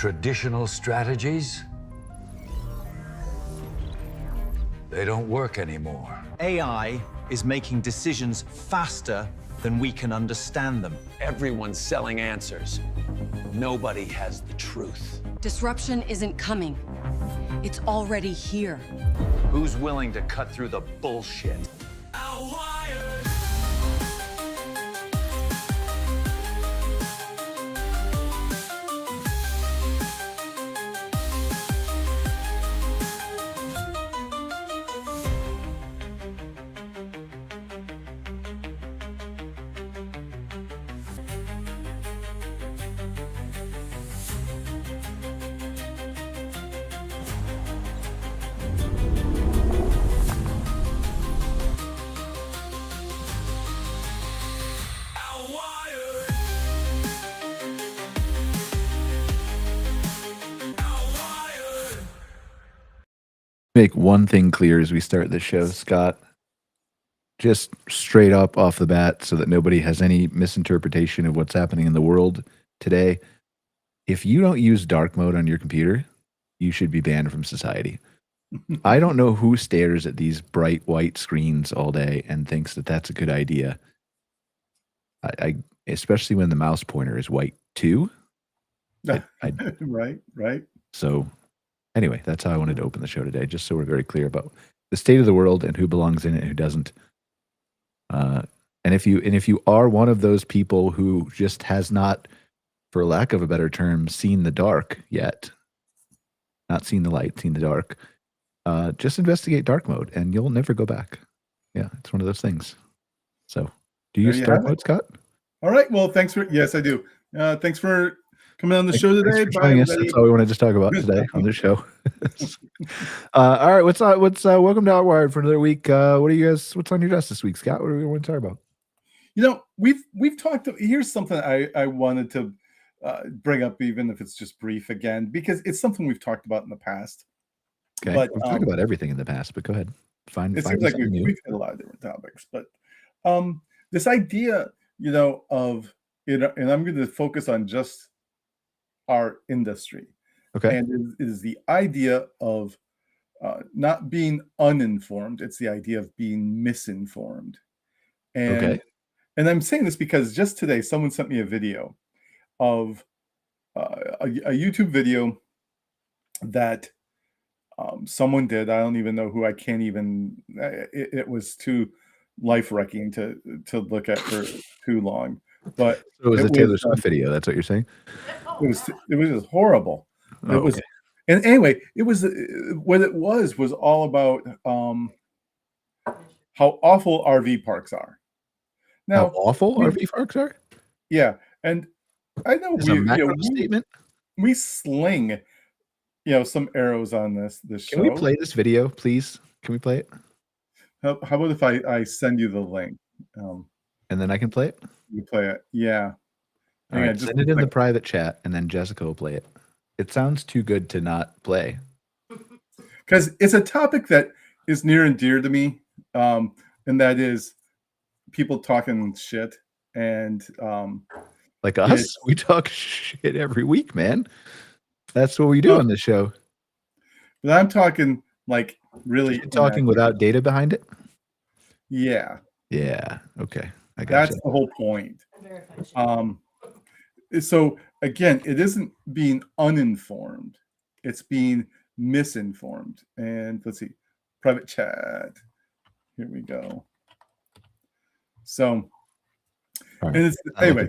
Traditional strategies, they don't work anymore. AI is making decisions faster than we can understand them. Everyone's selling answers. Nobody has the truth. Disruption isn't coming. It's already here. Who's willing to cut through the bullshit? Outwired. Make one thing clear as we start the show, Scott. Just straight up off the bat, so that nobody has any misinterpretation of what's happening in the world today. If you don't use dark mode on your computer, you should be banned from society. I don't know who stares at these bright white screens all day and thinks that that's a good idea. I especially when the mouse pointer is white too. Right. So anyway, that's how I wanted to open the show today, just so we're very clear about the state of the world and who belongs in it and who doesn't. And if you are one of those people who just has not, for lack of a better term, seen the dark yet, not seen the light, seen the dark, just investigate dark mode and you'll never go back. Yeah, it's one of those things. So, do you use dark mode, Scott? All right. Well, yes, I do. Thanks for coming on the show today. Thanks for joining us. That's all we wanted to talk about today on the show. All right, what's welcome to Outwired for another week. What's on your desk this week, Scott? What do we want to talk about? You know, we've talked. Here's something I wanted to bring up, even if it's just brief again, because it's something we've talked about in the past. Okay, but we've talked about everything in the past, but go ahead. It seems like we've hit a lot of different topics, but this idea, of and I'm going to focus on just our industry. Okay. And it is the idea of not being uninformed. It's the idea of being misinformed. And I'm saying this because just today, someone sent me a video of a YouTube video that someone did. I don't even know who. I can't even. It was too life-wrecking to look at for too long. But so it was a Taylor Swift video. That's what you're saying? It was just horrible. Oh, it was, and anyway, it was what it was all about how awful RV parks are. Now, how awful RV parks are? Yeah, and I know statement. We sling, some arrows on this show. Can we play this video, please? Can we play it? How about if I send you the link? And then I can play it? You play it, yeah. All right, send it in the private chat, and then Jessica will play it. It sounds too good to not play. Because it's a topic that is near and dear to me, and that is people talking shit. And like us, we talk shit every week, man. That's what we do on this show. But I'm talking like really talking without data behind it. Yeah. Yeah. Okay. I got That's the whole point. So again, it isn't being uninformed; it's being misinformed. And let's see, private chat. Here we go. So, right. And it's, anyway,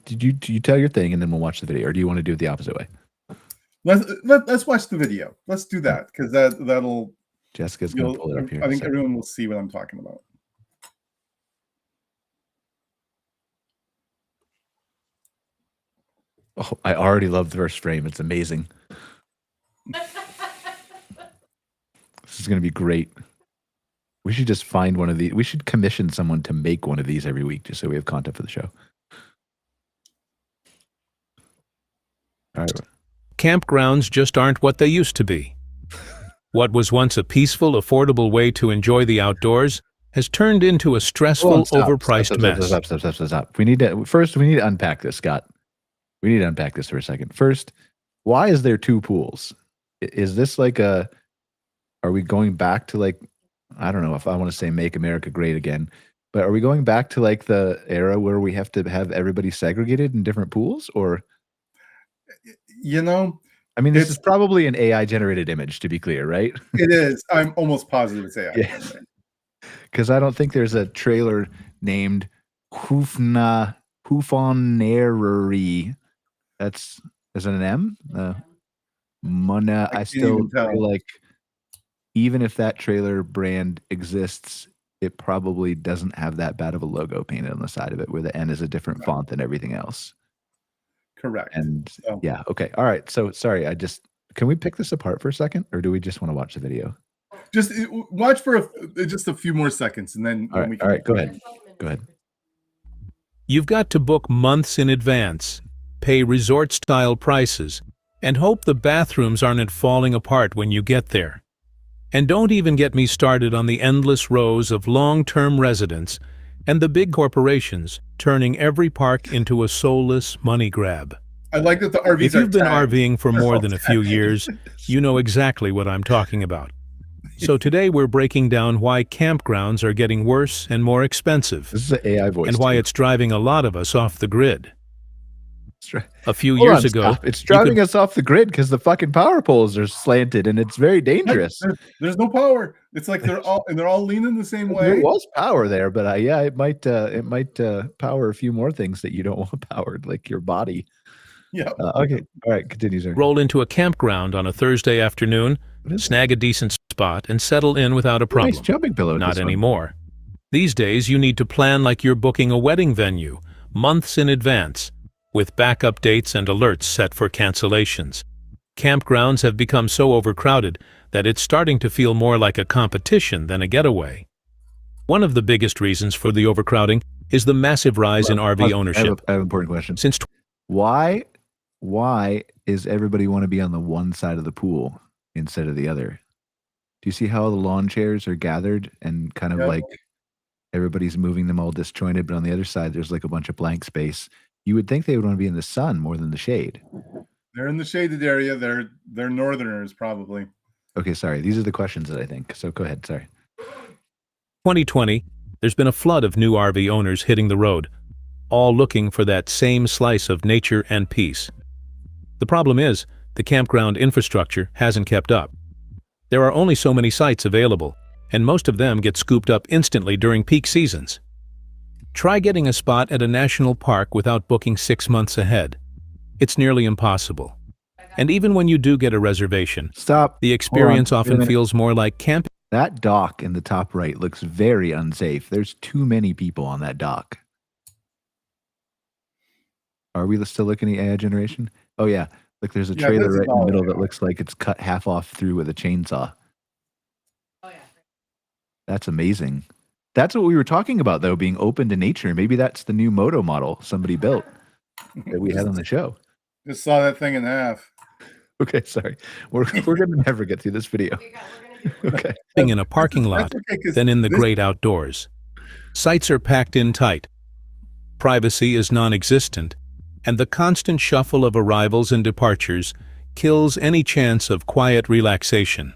did you tell your thing, and then we'll watch the video, or do you want to do it the opposite way? Let's watch the video. Let's do that because that'll. Jessica's gonna pull it up here. I think everyone will see what I'm talking about. Oh, I already love the first frame. It's amazing. This is going to be great. We should just find one of these. We should commission someone to make one of these every week just so we have content for the show. All right. Campgrounds just aren't what they used to be. What was once a peaceful, affordable way to enjoy the outdoors has turned into a stressful, overpriced mess. Stop. We need to unpack this, Scott. We need to unpack this for a second. First, why is there two pools? Is this like are we going back to like, I don't know if I want to say make America great again, but are we going back to like the era where we have to have everybody segregated in different pools? Or, You know, I mean, this is probably an AI generated image, to be clear, right? it is. I'm almost positive it's AI. Yeah. Because I don't think there's a trailer named Hoofonerary. Is it an M? I still feel like even if that trailer brand exists, it probably doesn't have that bad of a logo painted on the side of it, where the N is a different font than everything else. Correct. And yeah, okay, all right. So sorry, can we pick this apart for a second, or do we just want to watch the video? Just watch for just a few more seconds, and then all right, go ahead. Go ahead. You've got to book months in advance, pay resort-style prices, and hope the bathrooms aren't falling apart when you get there. And don't even get me started on the endless rows of long-term residents and the big corporations turning every park into a soulless money grab. I like that the RVs If you've been RVing for more than a few years, you know exactly what I'm talking about. So today we're breaking down why campgrounds are getting worse and more expensive. This is an AI voice. And why it's driving a lot of us off the grid. A few Hold years on, ago, stop. It's driving us off the grid because the fucking power poles are slanted and it's very dangerous. There's no power. It's like they're all leaning the same way. There was power there, but yeah, it might power a few more things that you don't want powered, like your body. Yeah. Okay. All right. Continue, sir. Roll into a campground on a Thursday afternoon, snag a decent spot, and settle in without a problem. Nice jumping pillow. Not anymore. These days, you need to plan like you're booking a wedding venue, months in advance, with backup dates and alerts set for cancellations. Campgrounds have become so overcrowded that it's starting to feel more like a competition than a getaway. One of the biggest reasons for the overcrowding is the massive rise in RV ownership. I have an important question. Why is everybody want to be on the one side of the pool instead of the other? Do you see how the lawn chairs are gathered and kind of like everybody's moving them all disjointed, but on the other side there's like a bunch of blank space? You would think they would want to be in the sun more than the shade. They're in the shaded area. They're northerners probably. Okay, sorry. These are the questions that I think. So go ahead. Sorry. 2020, there's been a flood of new RV owners hitting the road, all looking for that same slice of nature and peace. The problem is, the campground infrastructure hasn't kept up. There are only so many sites available, and most of them get scooped up instantly during peak seasons. Try getting a spot at a national park without booking 6 months ahead. It's nearly impossible. And even when you do get a reservation, the experience often feels more like camping. That dock in the top right looks very unsafe. There's too many people on that dock. Are we still looking at AI generation? Oh yeah, look, there's a trailer right in the middle that looks like it's cut half off through with a chainsaw. Oh yeah. That's amazing. That's what we were talking about, though, being open to nature. Maybe that's the new moto model somebody built that we had on the show. Just saw that thing in half. Okay, sorry. We're going to never get through this video. Okay. In a parking lot than in the great outdoors. Sites are packed in tight. Privacy is non-existent, and the constant shuffle of arrivals and departures kills any chance of quiet relaxation.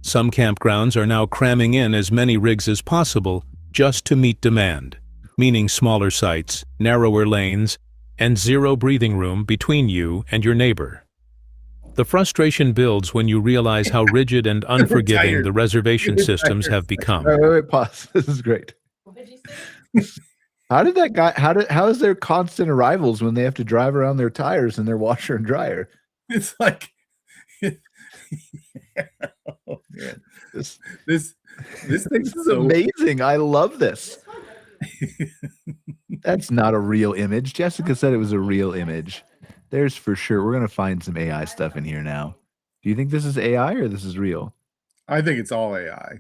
Some campgrounds are now cramming in as many rigs as possible just to meet demand, meaning smaller sites, narrower lanes, and zero breathing room between you and your neighbor. The frustration builds when you realize how rigid and unforgiving the reservation systems have become. Wait, pause. This is great. How is there constant arrivals when they have to drive around their tires and their washer and dryer? It's like oh, man. this thing's is amazing. I love this. That's not a real image. Jessica said it was a real image. There's for sure. We're going to find some AI stuff in here now. Do you think this is AI or this is real? I think it's all AI.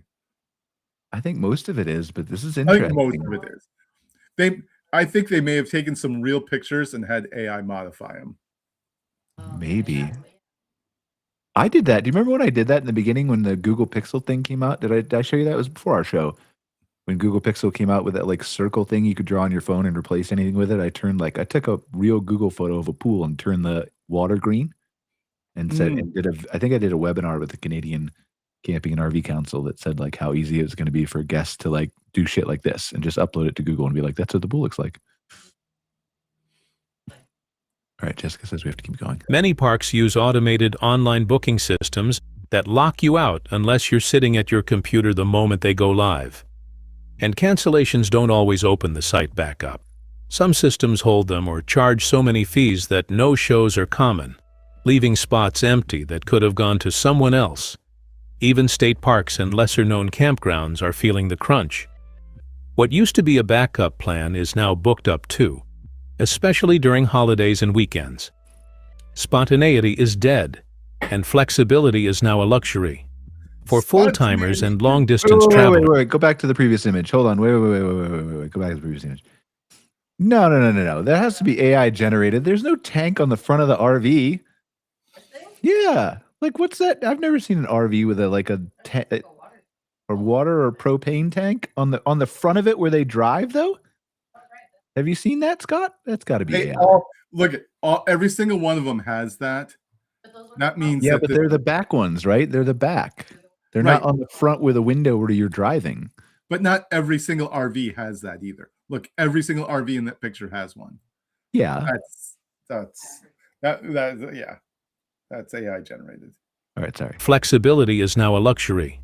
I think most of it is, but this is interesting. I think most of it is. I think they may have taken some real pictures and had AI modify them. Maybe. I did that. Do you remember when I did that in the beginning when the Google Pixel thing came out? Did I show you that? It was before our show. when Google Pixel came out with that like circle thing you could draw on your phone and replace anything with it, I took a real Google photo of a pool and turned the water green and said, I think I did a webinar with the Canadian Camping and RV Council that said like how easy it was going to be for guests to like do shit like this and just upload it to Google and be like, that's what the pool looks like. All right, Jessica says we have to keep going. Many parks use automated online booking systems that lock you out unless you're sitting at your computer the moment they go live. And cancellations don't always open the site back up. Some systems hold them or charge so many fees that no shows are common, leaving spots empty that could have gone to someone else. Even state parks and lesser-known campgrounds are feeling the crunch. What used to be a backup plan is now booked up too, especially during holidays and weekends. Spontaneity is dead, and flexibility is now a luxury. For full-timers and long-distance travelers... Wait. Go back to the previous image. Hold on. Wait. Go back to the previous image. No. That has to be AI generated. There's no tank on the front of the RV. Yeah. Like, what's that? I've never seen an RV with a water or propane tank on the front of it where they drive, though. Have you seen that, Scott? That's got to be AI. Every single one of them has that. That means but they're the back ones, right? They're the back. They're not on the front with a window where you're driving. But not every single RV has that either. Look, every single RV in that picture has one. Yeah. That's AI generated. All right, sorry. Flexibility is now a luxury.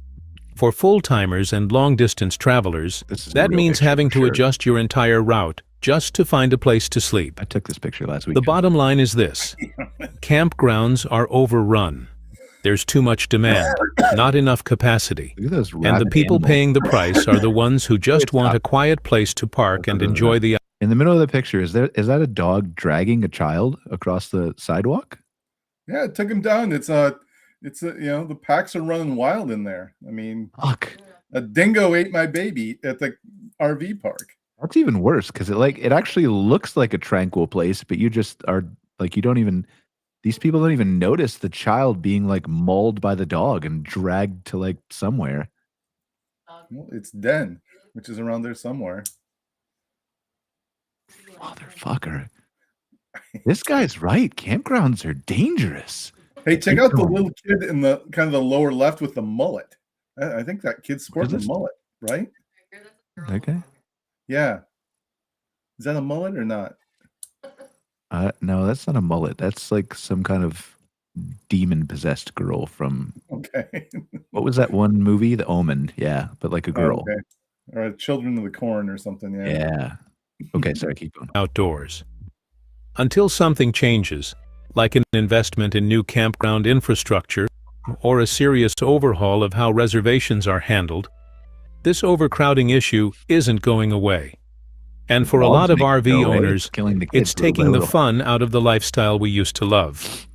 For full-timers and long-distance travelers, that means having to adjust your entire route just to find a place to sleep. I took this picture last week. The bottom line is this. Campgrounds are overrun. There's too much demand, not enough capacity. Look at those and the people paying the price are the ones who just want a quiet place to park and enjoy the... In the middle of the picture, is that a dog dragging a child across the sidewalk? Yeah, it took him down. The packs are running wild in there. I mean, fuck. A dingo ate my baby at the RV park. That's even worse because it actually looks like a tranquil place, but you just are like, these people don't even notice the child being like mauled by the dog and dragged to like somewhere. Well, it's Den, which is around there somewhere. Motherfucker. This guy's right. Campgrounds are dangerous. Hey, check out the little kid in the kind of the lower left with the mullet. I think that kid's sporting a mullet, right? Okay. Yeah. Is that a mullet or not? No, that's not a mullet. That's like some kind of demon-possessed girl from... Okay. What was that one movie? The Omen. Yeah, but like a girl. Okay. Or Children of the Corn or something. Yeah. Yeah. Okay, sorry, keep going. Outdoors. Until something changes, like an investment in new campground infrastructure or a serious overhaul of how reservations are handled, this overcrowding issue isn't going away. And for a lot of RV owners, it's taking the fun out of the lifestyle we used to love.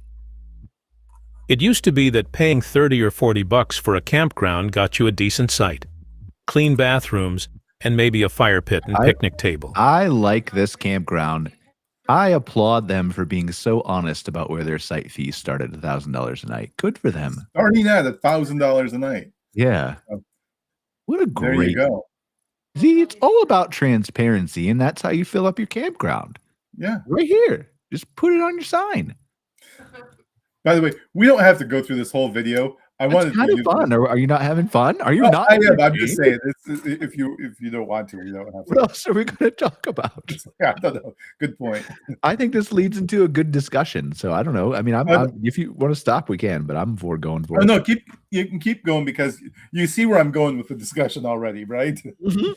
It used to be that paying $30 or $40 for a campground got you a decent site, clean bathrooms, and maybe a fire pit and picnic table. I like this campground. I applaud them for being so honest about where their site fees start at $1,000 a night. Good for them. Starting at $1,000 a night. Yeah. What a great... There you go. See, it's all about transparency, and that's how you fill up your campground. Yeah. Right here. Just put it on your sign. By the way, we don't have to go through this whole video. It's kind of fun. Are you not having fun? Are you not? I am. I'm just saying. If you don't want to, we don't have to. What else are we going to talk about? Yeah, I don't know. Good point. I think this leads into a good discussion. So I don't know. I mean, if you want to stop, we can. But I'm for going for it. No, you can keep going because you see where I'm going with the discussion already, right? Mm-hmm.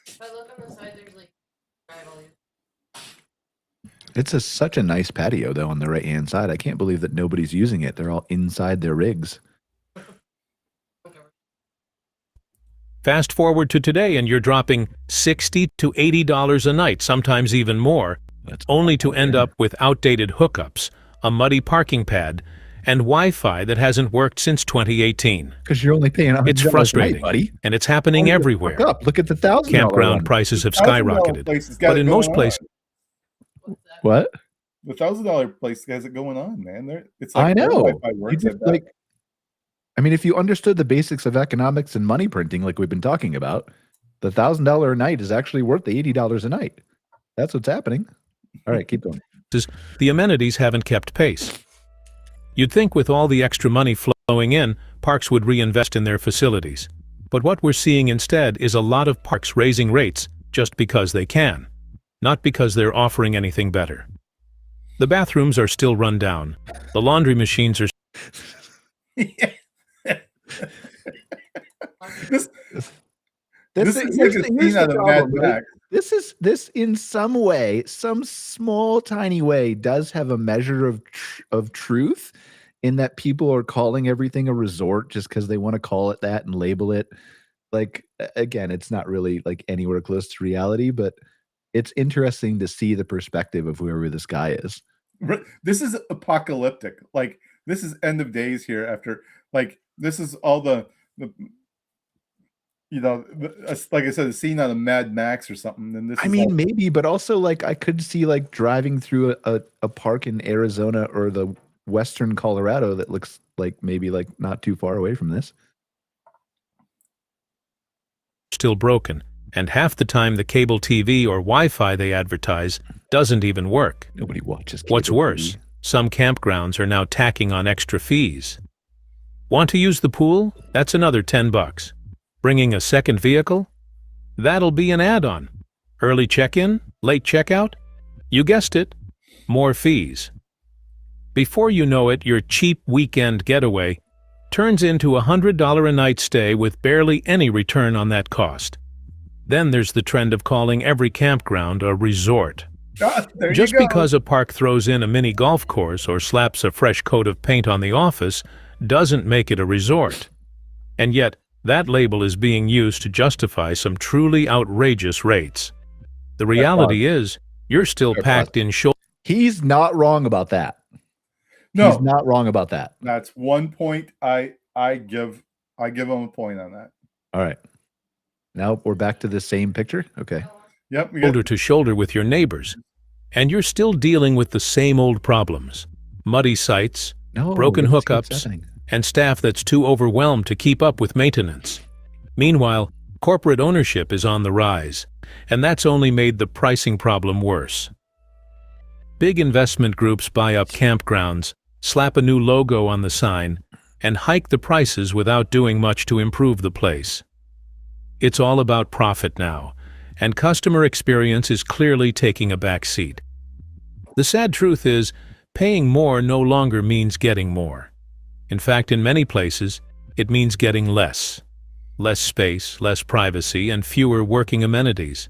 If I look on the side, there's like It's such a nice patio, though, on the right-hand side. I can't believe that nobody's using it. They're all inside their rigs. Fast forward to today, and you're dropping $60 to $80 a night, sometimes even more, only to end up with outdated hookups, a muddy parking pad, and Wi-Fi that hasn't worked since 2018. Because you're only paying $100 It's frustrating, a night, buddy. And it's happening everywhere. Look at the $1,000 campground prices have skyrocketed, but in most places... What? The $1,000 place has it going on, man. It's like, I know. I mean, if you understood the basics of economics and money printing, like we've been talking about, The $1,000 a night is actually worth the $80 a night. That's what's happening. All right, keep going. The amenities haven't kept pace. You'd think with all the extra money flowing in, parks would reinvest in their facilities. But what we're seeing instead is a lot of parks raising rates just because they can, not because they're offering anything better. The bathrooms are still run down. The laundry machines are... This is like a scene out of Mad Max. This in some way, some small tiny way, does have a measure of truth, in that people are calling everything a resort just because they want to call it that and label it. Like, again, it's not really like anywhere close to reality, but it's interesting to see the perspective of whoever this guy is. This is apocalyptic. Like, this is end of days here. After, like, this is all the you know, like I said, a scene out of Mad Max or something. And this, I mean, maybe, but also like I could see like driving through a park in Arizona or the Western Colorado that looks like maybe like not too far away from this. Still broken, and half the time the cable TV or Wi-Fi they advertise doesn't even work. Nobody watches cable What's worse, TV. some campgrounds are now tacking on extra fees. Want to use the pool? That's another $10. Bringing a second vehicle? That'll be an add-on. Early check-in? Late checkout? You guessed it, more fees. Before you know it, your cheap weekend getaway turns into a $100 a night stay with barely any return on that cost. Then there's the trend of calling every campground a resort. Just because a park throws in a mini golf course or slaps a fresh coat of paint on the office doesn't make it a resort. And yet, that label is being used to justify some truly outrageous rates. The reality is, you're still packed in shoulder. He's not wrong about that. No, he's not wrong about that. That's one point I give him a point on that. All right. Now we're back to the same picture. Okay. Yep. Shoulder to shoulder with your neighbors, and you're still dealing with the same old problems: muddy sites, broken hookups, and staff that's too overwhelmed to keep up with maintenance. Meanwhile, corporate ownership is on the rise, and that's only made the pricing problem worse. Big investment groups buy up campgrounds, slap a new logo on the sign, and hike the prices without doing much to improve the place. It's all about profit now, and customer experience is clearly taking a back seat. The sad truth is, paying more no longer means getting more. In fact, in many places, it means getting less. Less space, less privacy, and fewer working amenities.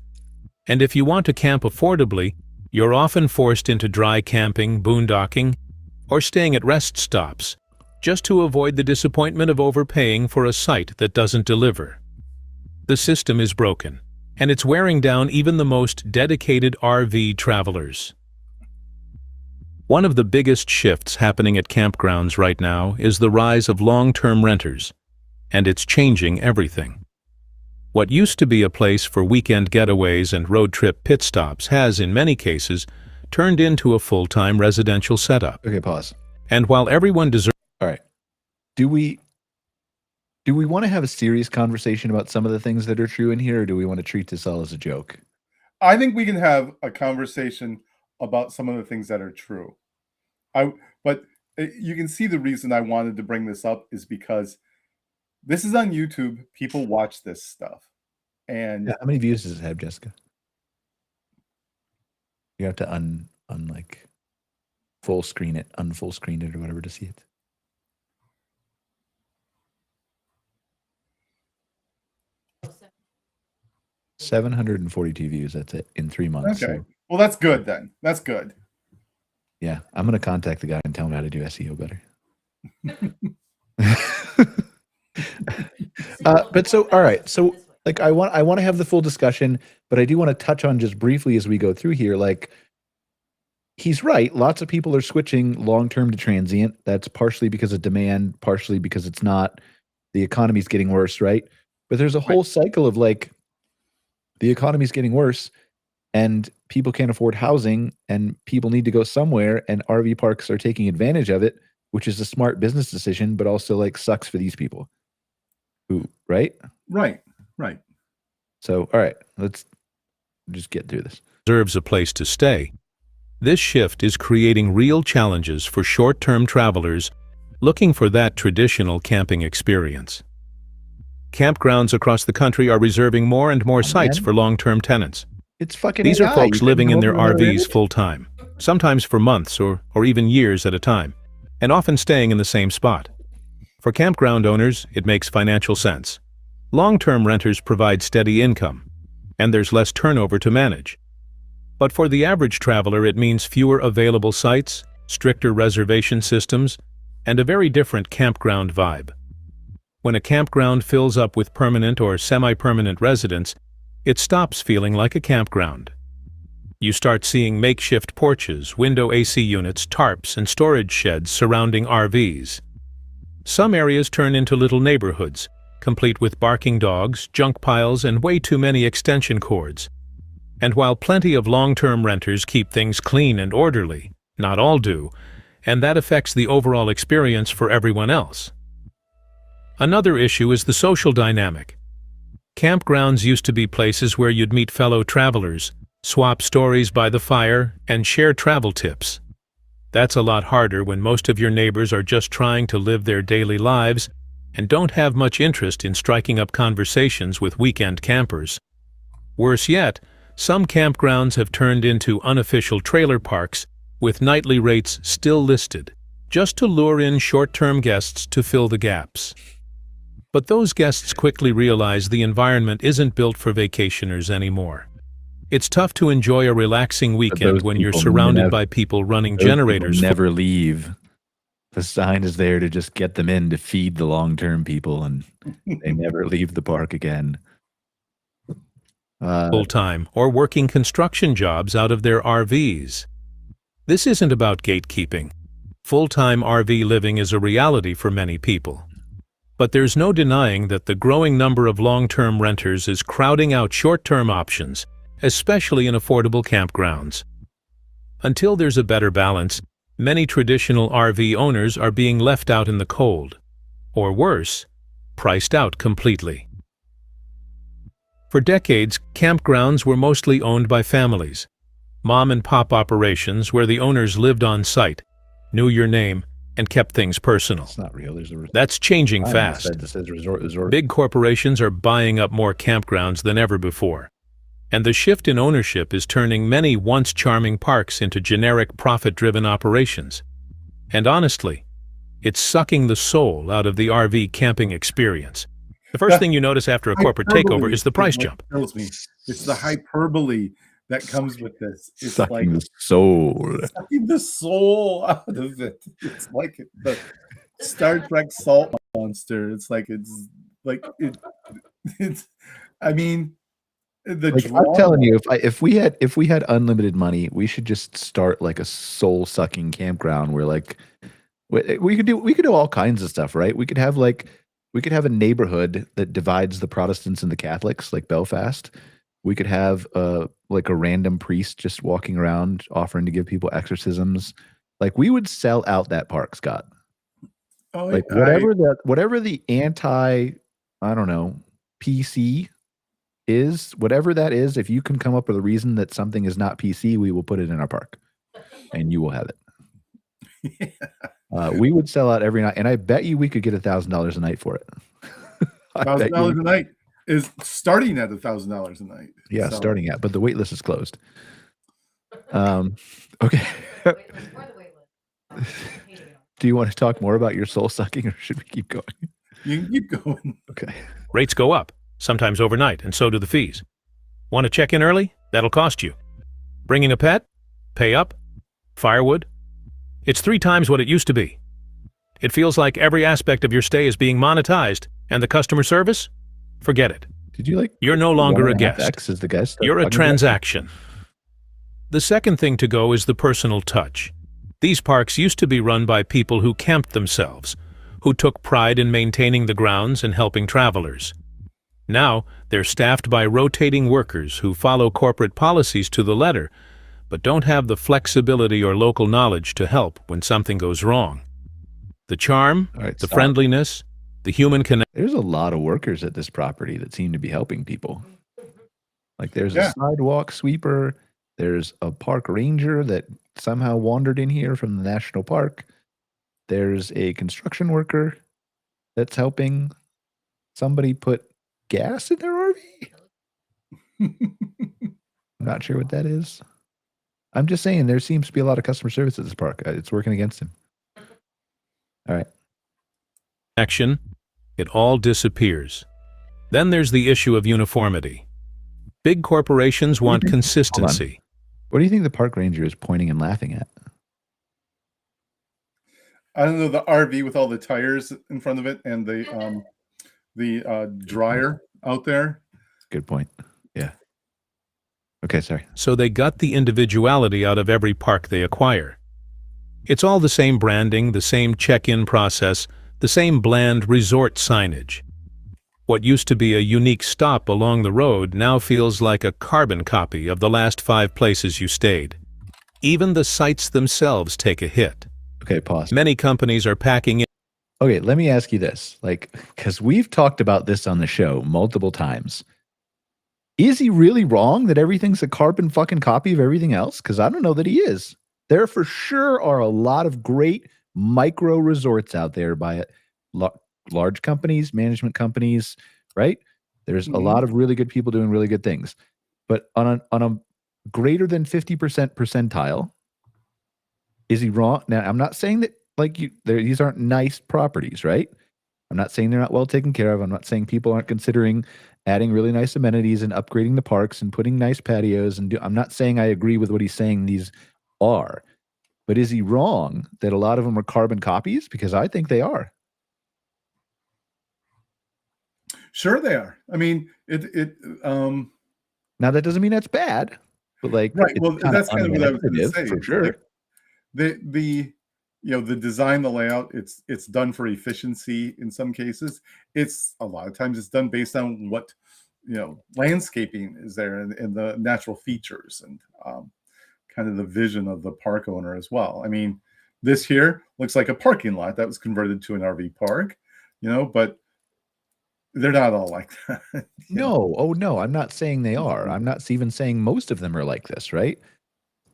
And if you want to camp affordably, you're often forced into dry camping, boondocking, or staying at rest stops, just to avoid the disappointment of overpaying for a site that doesn't deliver. The system is broken, and it's wearing down even the most dedicated RV travelers. One of the biggest shifts happening at campgrounds right now is the rise of long-term renters, and it's changing everything. What used to be a place for weekend getaways and road trip pit stops has, in many cases, turned into a full-time residential setup. Okay, pause. And while everyone deserves... All right. Do we want to have a serious conversation about some of the things that are true in here, or do we want to treat this all as a joke? I think we can have a conversation about some of the things that are true. But you can see the reason I wanted to bring this up is because this is on YouTube. People watch this stuff. And yeah, how many views does it have, Jessica? You have to unfull screen it or whatever to see it. $742 views. That's it in 3 months. Okay. So. Well, that's good then. That's good. Yeah, I'm gonna contact the guy and tell him how to do SEO better. But so, all right. So, like, I want to have the full discussion, but I do want to touch on just briefly as we go through here. Like, he's right. Lots of people are switching long-term to transient. That's partially because of demand, partially because it's not. The economy's getting worse, right? But there's a whole cycle of like, the economy's getting worse, and people can't afford housing, and people need to go somewhere, and RV parks are taking advantage of it, which is a smart business decision, but also like sucks for these people. Who, right? Right. So, all right, let's just get through this. Deserves a place to stay. This shift is creating real challenges for short-term travelers looking for that traditional camping experience. Campgrounds across the country are reserving more and more sites for long-term tenants. It's fucking These are AI. folks You living couldn't in their come up with another RVs image? full-time, sometimes for months or even years at a time, and often staying in the same spot. For campground owners, it makes financial sense. Long-term renters provide steady income, and there's less turnover to manage. But for the average traveler, it means fewer available sites, stricter reservation systems, and a very different campground vibe. When a campground fills up with permanent or semi-permanent residents, it stops feeling like a campground. You start seeing makeshift porches, window AC units, tarps, and storage sheds surrounding RVs. Some areas turn into little neighborhoods, complete with barking dogs, junk piles, and way too many extension cords. And while plenty of long-term renters keep things clean and orderly, not all do, and that affects the overall experience for everyone else. Another issue is the social dynamic. Campgrounds used to be places where you'd meet fellow travelers, swap stories by the fire, and share travel tips. That's a lot harder when most of your neighbors are just trying to live their daily lives and don't have much interest in striking up conversations with weekend campers. Worse yet, some campgrounds have turned into unofficial trailer parks with nightly rates still listed, just to lure in short-term guests to fill the gaps. But those guests quickly realize the environment isn't built for vacationers anymore. It's tough to enjoy a relaxing weekend when you're surrounded by people running generators. Never leave. The sign is there to just get them in to feed the long-term people, and they never leave the park again. Full-time or working construction jobs out of their RVs. This isn't about gatekeeping. Full-time RV living is a reality for many people. But there's no denying that the growing number of long-term renters is crowding out short-term options, especially in affordable campgrounds. Until there's a better balance, many traditional RV owners are being left out in the cold, or worse, priced out completely. For decades, campgrounds were mostly owned by families, mom-and-pop operations where the owners lived on site, knew your name, and kept things personal. It's not real. That's changing fast. Resort. Big corporations are buying up more campgrounds than ever before, and the shift in ownership is turning many once charming parks into generic profit-driven operations. And honestly, it's sucking the soul out of the RV camping experience. The first thing you notice after a corporate takeover is the price jump. Kills me. It's the hyperbole that comes with this. It's sucking the soul. Sucking the soul out of it. It's like the Star Trek salt monster. It's I mean, I'm telling you, if we had unlimited money, we should just start like a soul sucking campground where like we could do all kinds of stuff, right? We could have a neighborhood that divides the Protestants and the Catholics, like Belfast. We could have like a random priest just walking around offering to give people exorcisms. Like we would sell out that park, Scott. Oh, like whatever the anti, I don't know, PC is, whatever that is, if you can come up with a reason that something is not PC, we will put it in our park and you will have it. We would sell out every night, and I bet you we could get $1,000 a night for it. $1,000 a night is starting at $1,000 a night. Yeah, so. Starting at, but the wait list is closed. Okay. Do you want to talk more about your soul sucking, or should we keep going? You can keep going. Okay. Rates go up, sometimes overnight, and so do the fees. Want to check in early? That'll cost you. Bringing a pet? Pay up. Firewood? It's 3 times what it used to be. It feels like every aspect of your stay is being monetized, and the customer service? Forget it. Did you You're no longer a guest. X is the guest. You're a transaction. The second thing to go is the personal touch. These parks used to be run by people who camped themselves, who took pride in maintaining the grounds and helping travelers. Now, they're staffed by rotating workers who follow corporate policies to the letter, but don't have the flexibility or local knowledge to help when something goes wrong. The charm, the friendliness, the human connection. There's a lot of workers at this property that seem to be helping people. Like there's a sidewalk sweeper, there's a park ranger that somehow wandered in here from the national park. There's a construction worker that's helping somebody put gas in their RV. I'm not sure what that is. I'm just saying there seems to be a lot of customer service at this park. It's working against him. All right. Action, it all disappears. Then there's the issue of uniformity. Big corporations want consistency. What do you think the park ranger is pointing and laughing at? I don't know, the RV with all the tires in front of it and the dryer out there. Good point. Yeah. Okay, sorry. So they gut the individuality out of every park they acquire. It's all the same branding, the same check-in process, the same bland resort signage. What used to be a unique stop along the road now feels like a carbon copy of the last 5 places you stayed. Even the sites themselves take a hit. Okay, pause. Many companies are packing in. Okay, let me ask you this. Because we've talked about this on the show multiple times. Is he really wrong that everything's a carbon fucking copy of everything else? Because I don't know that he is. There for sure are a lot of great micro resorts out there by large companies, management companies, right? There's a lot of really good people doing really good things. But on a greater than 50% percentile, is he wrong? Now, I'm not saying that these aren't nice properties, right? I'm not saying they're not well taken care of. I'm not saying people aren't considering adding really nice amenities and upgrading the parks and putting nice patios. I'm not saying I agree with what he's saying these are. But is he wrong that a lot of them are carbon copies? Because I think they are. Sure they are. I mean, now that doesn't mean that's bad, but right. Well, that's kind of what I was going to say. For sure. Like the design, the layout, it's done for efficiency in some cases. It's a lot of times it's done based on what, landscaping is there and the natural features and kind of the vision of the park owner as well. I mean, this here looks like a parking lot that was converted to an RV park, but they're not all like that. No. Oh, no. I'm not saying they are. I'm not even saying most of them are like this, right?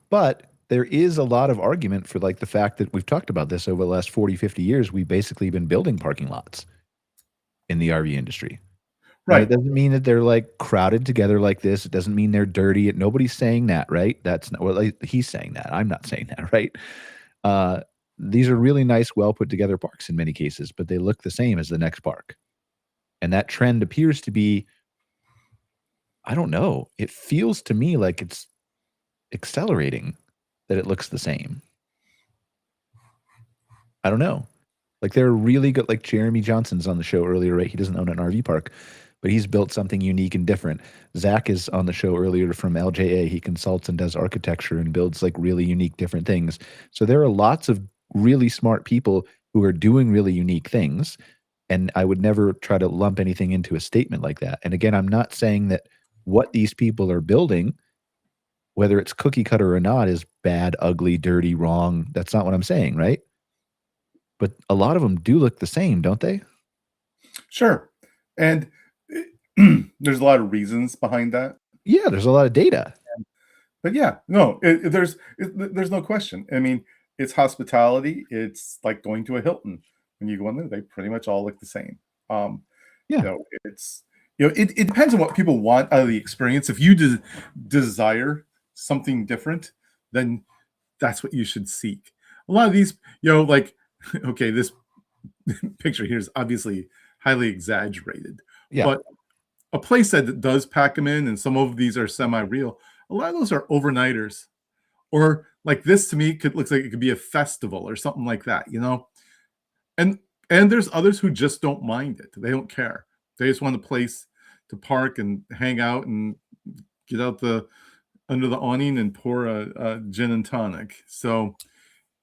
But there is a lot of argument for the fact that we've talked about this over the last 40, 50 years. We've basically been building parking lots in the RV industry. Right. And it doesn't mean that they're crowded together like this. It doesn't mean they're dirty. Nobody's saying that, right? That's not he's saying that. I'm not saying that, right? These are really nice, well put together parks in many cases, but they look the same as the next park. And that trend appears to be, I don't know. It feels to me like it's accelerating that it looks the same. I don't know. They're really good, Jeremy Johnson's on the show earlier, right? He doesn't own an RV park, but he's built something unique and different. Zach is on the show earlier from LJA. He consults and does architecture and builds really unique different things. So there are lots of really smart people who are doing really unique things. And I would never try to lump anything into a statement like that. And again, I'm not saying that what these people are building, whether it's cookie cutter or not, is bad, ugly, dirty, wrong. That's not what I'm saying, right? But a lot of them do look the same, don't they? Sure. And there's a lot of reasons behind that. Yeah, there's a lot of data. But yeah, no, there's no question. I mean, it's hospitality. It's like going to a Hilton. When you go in there, they pretty much all look the same. It depends on what people want out of the experience. If you desire something different, then that's what you should seek. A lot of these, okay, this picture here is obviously highly exaggerated. Yeah. But a place that does pack them in, and some of these are semi-real, a lot of those are overnighters. Or this to me looks like it could be a festival or something like that, And there's others who just don't mind it. They don't care. They just want a place to park and hang out and get out under the awning and pour a gin and tonic. So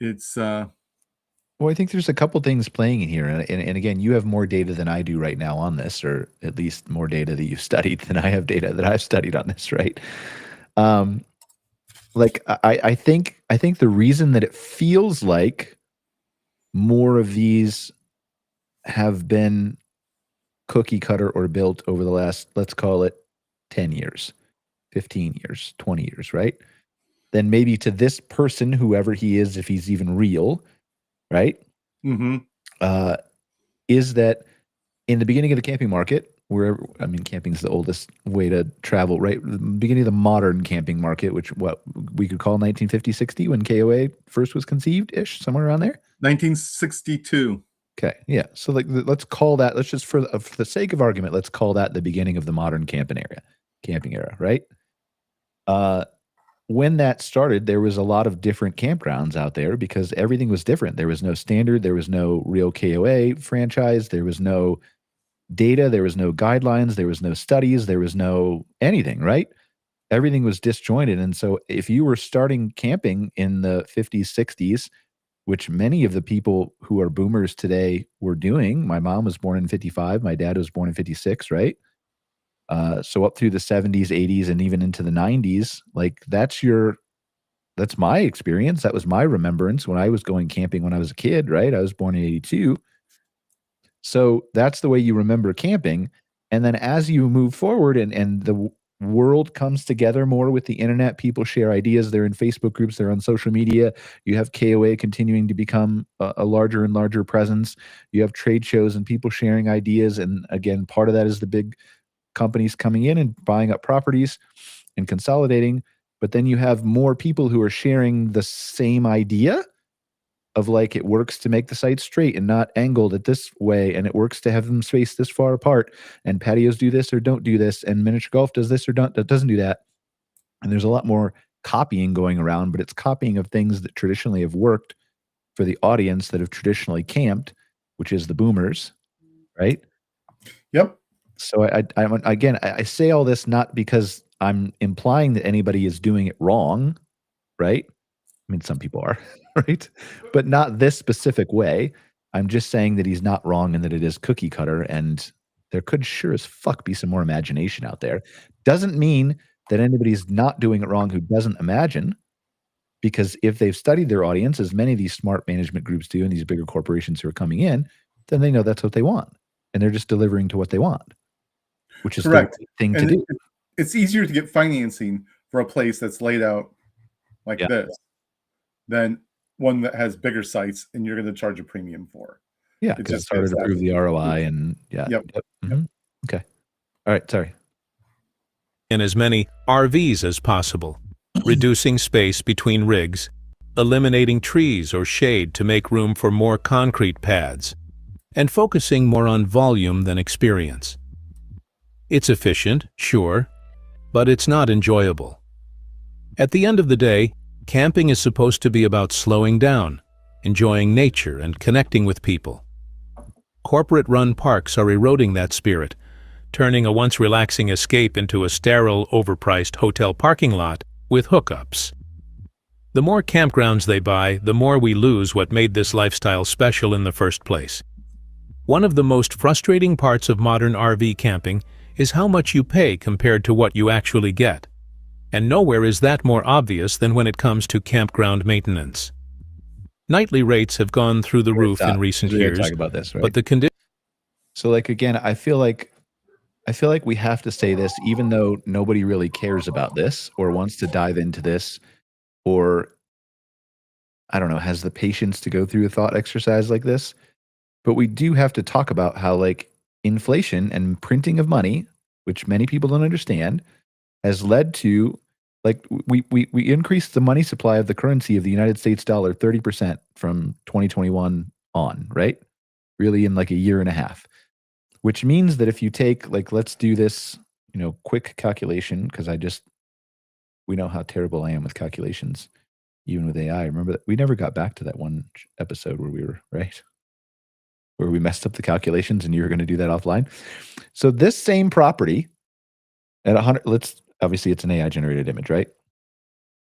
it's well, I think there's a couple things playing in here, and again, you have more data than I do right now on this, or at least more data that you've studied than I have data that I've studied on this, right? I think the reason that it feels like more of these have been cookie cutter or built over the last, let's call it 10 years, 15 years, 20 years, right? Then maybe to this person, whoever he is, if he's even real, right? Mm-hmm. Is that in the beginning of the camping market, where, I mean, camping is the oldest way to travel, right? The beginning of the modern camping market, which what we could call 1950, 60, when KOA first was conceived-ish, somewhere around there? 1962. Okay, yeah. So like, let's call that, let's just, for the sake of argument, let's call that the beginning of the modern camping era, right? When that started, there was a lot of different campgrounds out there because everything was different. There was no standard, there was no real KOA franchise, there was no data, there was no guidelines, there was no studies, there was no anything, right? Everything was disjointed. And so if you were starting camping in the 50s, 60s, which many of the people who are boomers today were doing, my mom was born in 55, my dad was born in 56, right? So up through the 70s, 80s, and even into the 90s, like that's my experience. That was my remembrance when I was going camping when I was a kid, right? I was born in 82. So that's the way you remember camping. And then as you move forward and the world comes together more with the internet, people share ideas. They're in Facebook groups, they're on social media. You have KOA continuing to become a larger and larger presence. You have trade shows and people sharing ideas. And again, part of that is the big companies coming in and buying up properties and consolidating. But then you have more people who are sharing the same idea of like, it works to make the site straight and not angled at this way, and it works to have them spaced this far apart, and patios do this or don't do this, and miniature golf does this or doesn't do that. And there's a lot more copying going around, but it's copying of things that traditionally have worked for the audience that have traditionally camped, which is the boomers, right? Yep. So I say all this not because I'm implying that anybody is doing it wrong, right? I mean, some people are, right? But not this specific way. I'm just saying that he's not wrong and that it is cookie cutter, and there could sure as fuck be some more imagination out there. Doesn't mean that anybody's not doing it wrong who doesn't imagine, because if they've studied their audience, as many of these smart management groups do and these bigger corporations who are coming in, then they know that's what they want. And they're just delivering to what they want, which is correct the thing to do. It's easier to get financing for a place that's laid out like this than one that has bigger sites and you're going to charge a premium for. Yeah, because it's harder to prove the ROI and Mm-hmm. Okay. All right, sorry. In as many RVs as possible, reducing space between rigs, eliminating trees or shade to make room for more concrete pads, and focusing more on volume than experience. It's efficient, sure, but it's not enjoyable. At the end of the day, camping is supposed to be about slowing down, enjoying nature, and connecting with people. Corporate-run parks are eroding that spirit, turning a once relaxing escape into a sterile, overpriced hotel parking lot with hookups. The more campgrounds they buy, the more we lose what made this lifestyle special in the first place. One of the most frustrating parts of modern RV camping is how much you pay compared to what you actually get. And nowhere is that more obvious than when it comes to campground maintenance. Nightly rates have gone through the roof in recent years, talk about this, right? but the condition... So like, again, I feel like we have to say this, even though nobody really cares about this or wants to dive into this, or I don't know, has the patience to go through a thought exercise like this. But we do have to talk about how like inflation and printing of money, which many people don't understand, has led to like we increased the money supply of the currency of the United States dollar 30% from 2021 on, right? Really in like a year and a half. Which means that if you take, like, let's do this, quick calculation, because we know how terrible I am with calculations, even with AI. Remember that we never got back to that one episode where we were, right? Where we messed up the calculations and you were going to do that offline. So this same property at 100, obviously it's an AI generated image, right?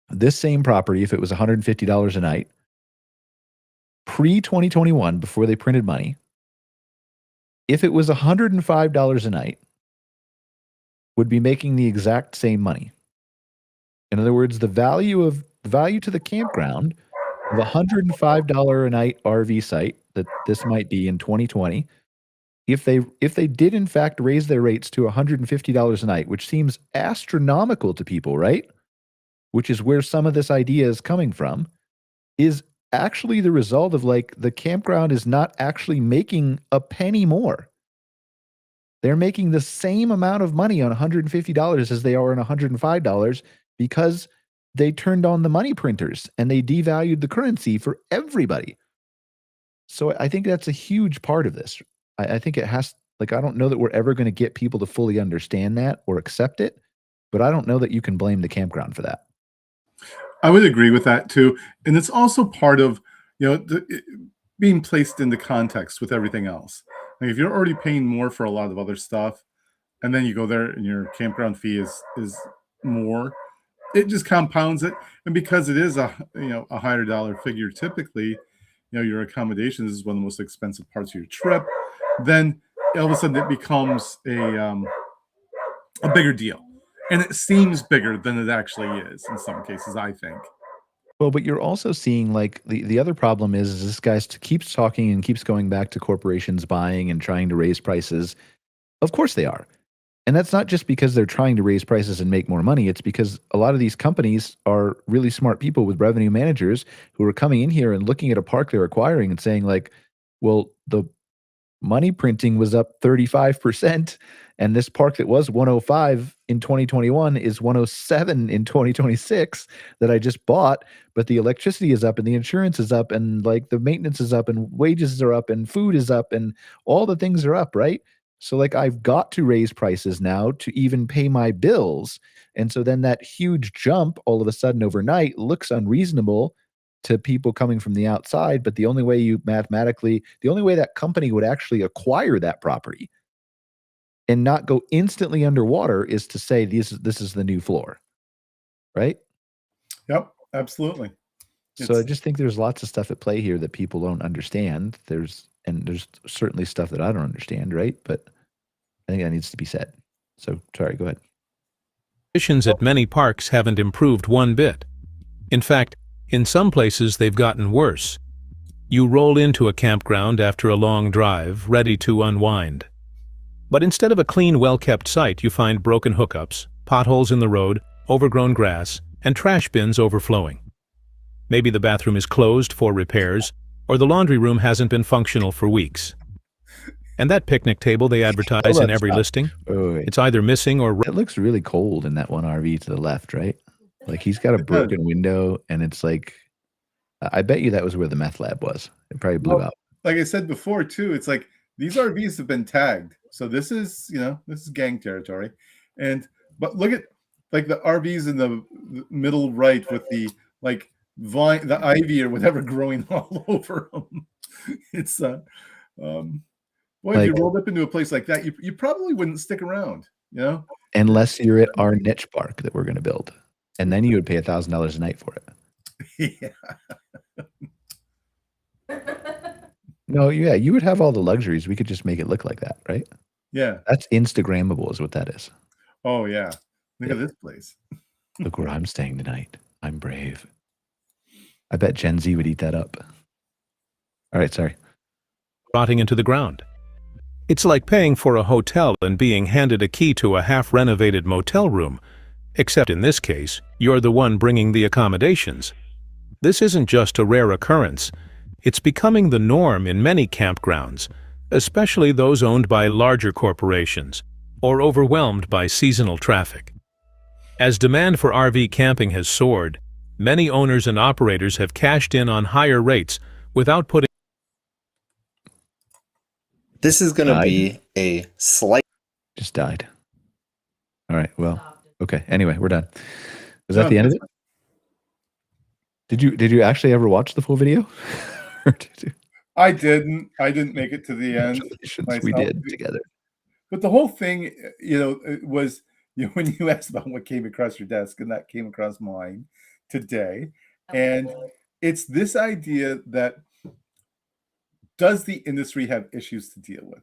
This same property, if it was $150 a night, pre-2021, before they printed money, if it was $105 a night, would be making the exact same money. In other words, the value to the campground of $105 a night RV site that this might be in 2020 if they did in fact raise their rates to $150 a night, which seems astronomical to people, right? Which is where some of this idea is coming from, is actually the result of like the campground is not actually making a penny more. They're making the same amount of money on $150 as they are on $105 because they turned on the money printers and they devalued the currency for everybody. So I think that's a huge part of this. I think it has, like, I don't know that we're ever going to get people to fully understand that or accept it, but I don't know that you can blame the campground for that. I would agree with that too. And it's also part of, being placed into context with everything else. Like if you're already paying more for a lot of other stuff, and then you go there and your campground fee is more, it just compounds it. And because it is a higher dollar figure, typically, your accommodations is one of the most expensive parts of your trip, then all of a sudden it becomes a bigger deal. And it seems bigger than it actually is in some cases, I think. Well, but you're also seeing like the other problem is this guy keeps talking and keeps going back to corporations buying and trying to raise prices. Of course they are. And that's not just because they're trying to raise prices and make more money. It's because a lot of these companies are really smart people with revenue managers who are coming in here and looking at a park they're acquiring and saying like, well, the money printing was up 35%. And this park that was 105 in 2021 is 107 in 2026 that I just bought. But the electricity is up and the insurance is up and like the maintenance is up and wages are up and food is up and all the things are up, right? So like I've got to raise prices now to even pay my bills. And so then that huge jump all of a sudden overnight looks unreasonable to people coming from the outside. But the only way the only way that company would actually acquire that property and not go instantly underwater is to say this is the new floor. Right? Yep, absolutely. So I just think there's lots of stuff at play here that people don't understand. There's certainly stuff that I don't understand, right? But I think that needs to be said. So, sorry, go ahead. Conditions at many parks haven't improved one bit. In fact, in some places they've gotten worse. You roll into a campground after a long drive, ready to unwind. But instead of a clean, well-kept site, you find broken hookups, potholes in the road, overgrown grass, and trash bins overflowing. Maybe the bathroom is closed for repairs, or the laundry room hasn't been functional for weeks. And that picnic table they advertise in every listing, it's either missing or... It looks really cold in that one RV to the left, right? Like he's got a broken window, and it's like, I bet you that was where the meth lab was. It probably blew out. Like I said before, too, it's like these RVs have been tagged. So this is, this is gang territory. But look at like the RVs in the middle right with the like vine, the ivy or whatever growing all over them. It's boy, if you rolled up into a place like that, you probably wouldn't stick around, unless you're at our niche park that we're going to build, and then you would pay $1,000 a night for it. Yeah. No, yeah, you would have all the luxuries. We could just make it look like that, right? Yeah. That's Instagrammable is what that is. Oh, yeah. Look at this place. Look where I'm staying tonight. I'm brave. I bet Gen Z would eat that up. All right, sorry. Rotting into the ground. It's like paying for a hotel and being handed a key to a half-renovated motel room, except in this case, you're the one bringing the accommodations. This isn't just a rare occurrence. It's becoming the norm in many campgrounds, especially those owned by larger corporations or overwhelmed by seasonal traffic. As demand for RV camping has soared, many owners and operators have cashed in on higher rates without putting... This is going to be a slight... Just died. All right, well, okay. Anyway, we're done. Was that the end of it? Did you actually ever watch the full video? I didn't make it to the end. We did together. But the whole thing, it was when you asked about what came across your desk, and that came across mine today. And it's this idea that does the industry have issues to deal with?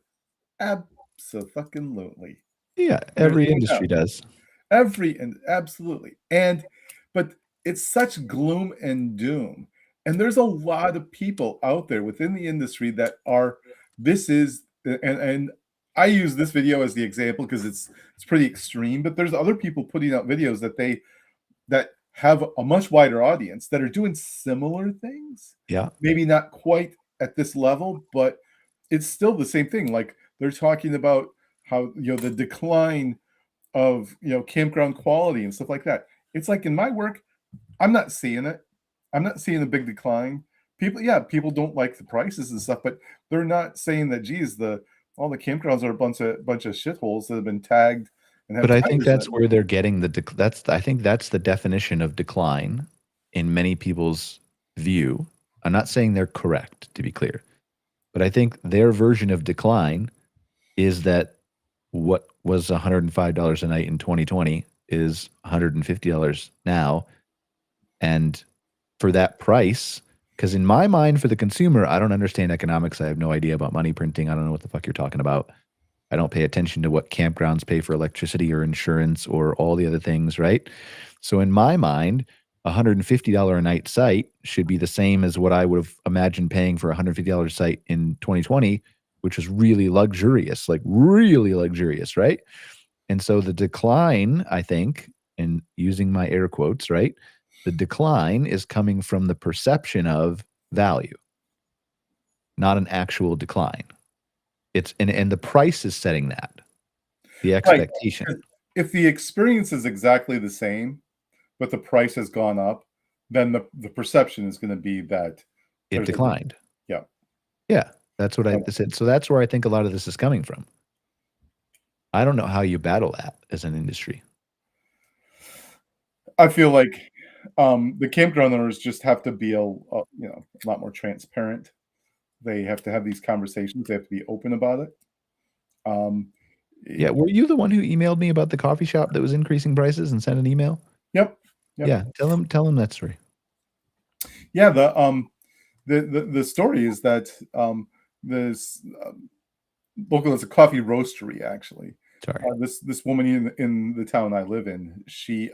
Absolutely. Yeah, every industry does. Absolutely. But it's such gloom and doom. And there's a lot of people out there within the industry that this is and I use this video as the example because it's pretty extreme, but there's other people putting out videos that have a much wider audience that are doing similar things. Yeah. Maybe not quite at this level, but it's still the same thing. Like they're talking about how, the decline of, campground quality and stuff like that. It's like in my work, I'm not seeing it. I'm not seeing a big decline. People don't like the prices and stuff, but they're not saying that, geez, all the campgrounds are a bunch of shitholes that have been tagged and have But I think tigers that's in it. where they're getting I think that's the definition of decline in many people's view. I'm not saying they're correct, to be clear, but I think their version of decline is that what was $105 a night in 2020 is $150 now. And for that price, because in my mind, for the consumer, I don't understand economics. I have no idea about money printing. I don't know what the fuck you're talking about. I don't pay attention to what campgrounds pay for electricity or insurance or all the other things, right? So in my mind, $150 a night site should be the same as what I would have imagined paying for a $150 site in 2020, which was really luxurious, like really luxurious, right? And so the decline, I think, and using my air quotes, right? The decline is coming from the perception of value, not an actual decline. It's and the price is setting that, the expectation. Right. If the experience is exactly the same, but the price has gone up, then the perception is going to be that it declined. Yeah. Yeah, that's what I said. So that's where I think a lot of this is coming from. I don't know how you battle that as an industry. I feel like the campground owners just have to be a lot more transparent. They have to have these conversations. They have to be open about it. Yeah, were you the one who emailed me about the coffee shop that was increasing prices and sent an email? Yep. Yeah, tell him that story. Yeah, the story is that this local, it's a coffee roastery actually. Sorry. This woman in the town I live in, she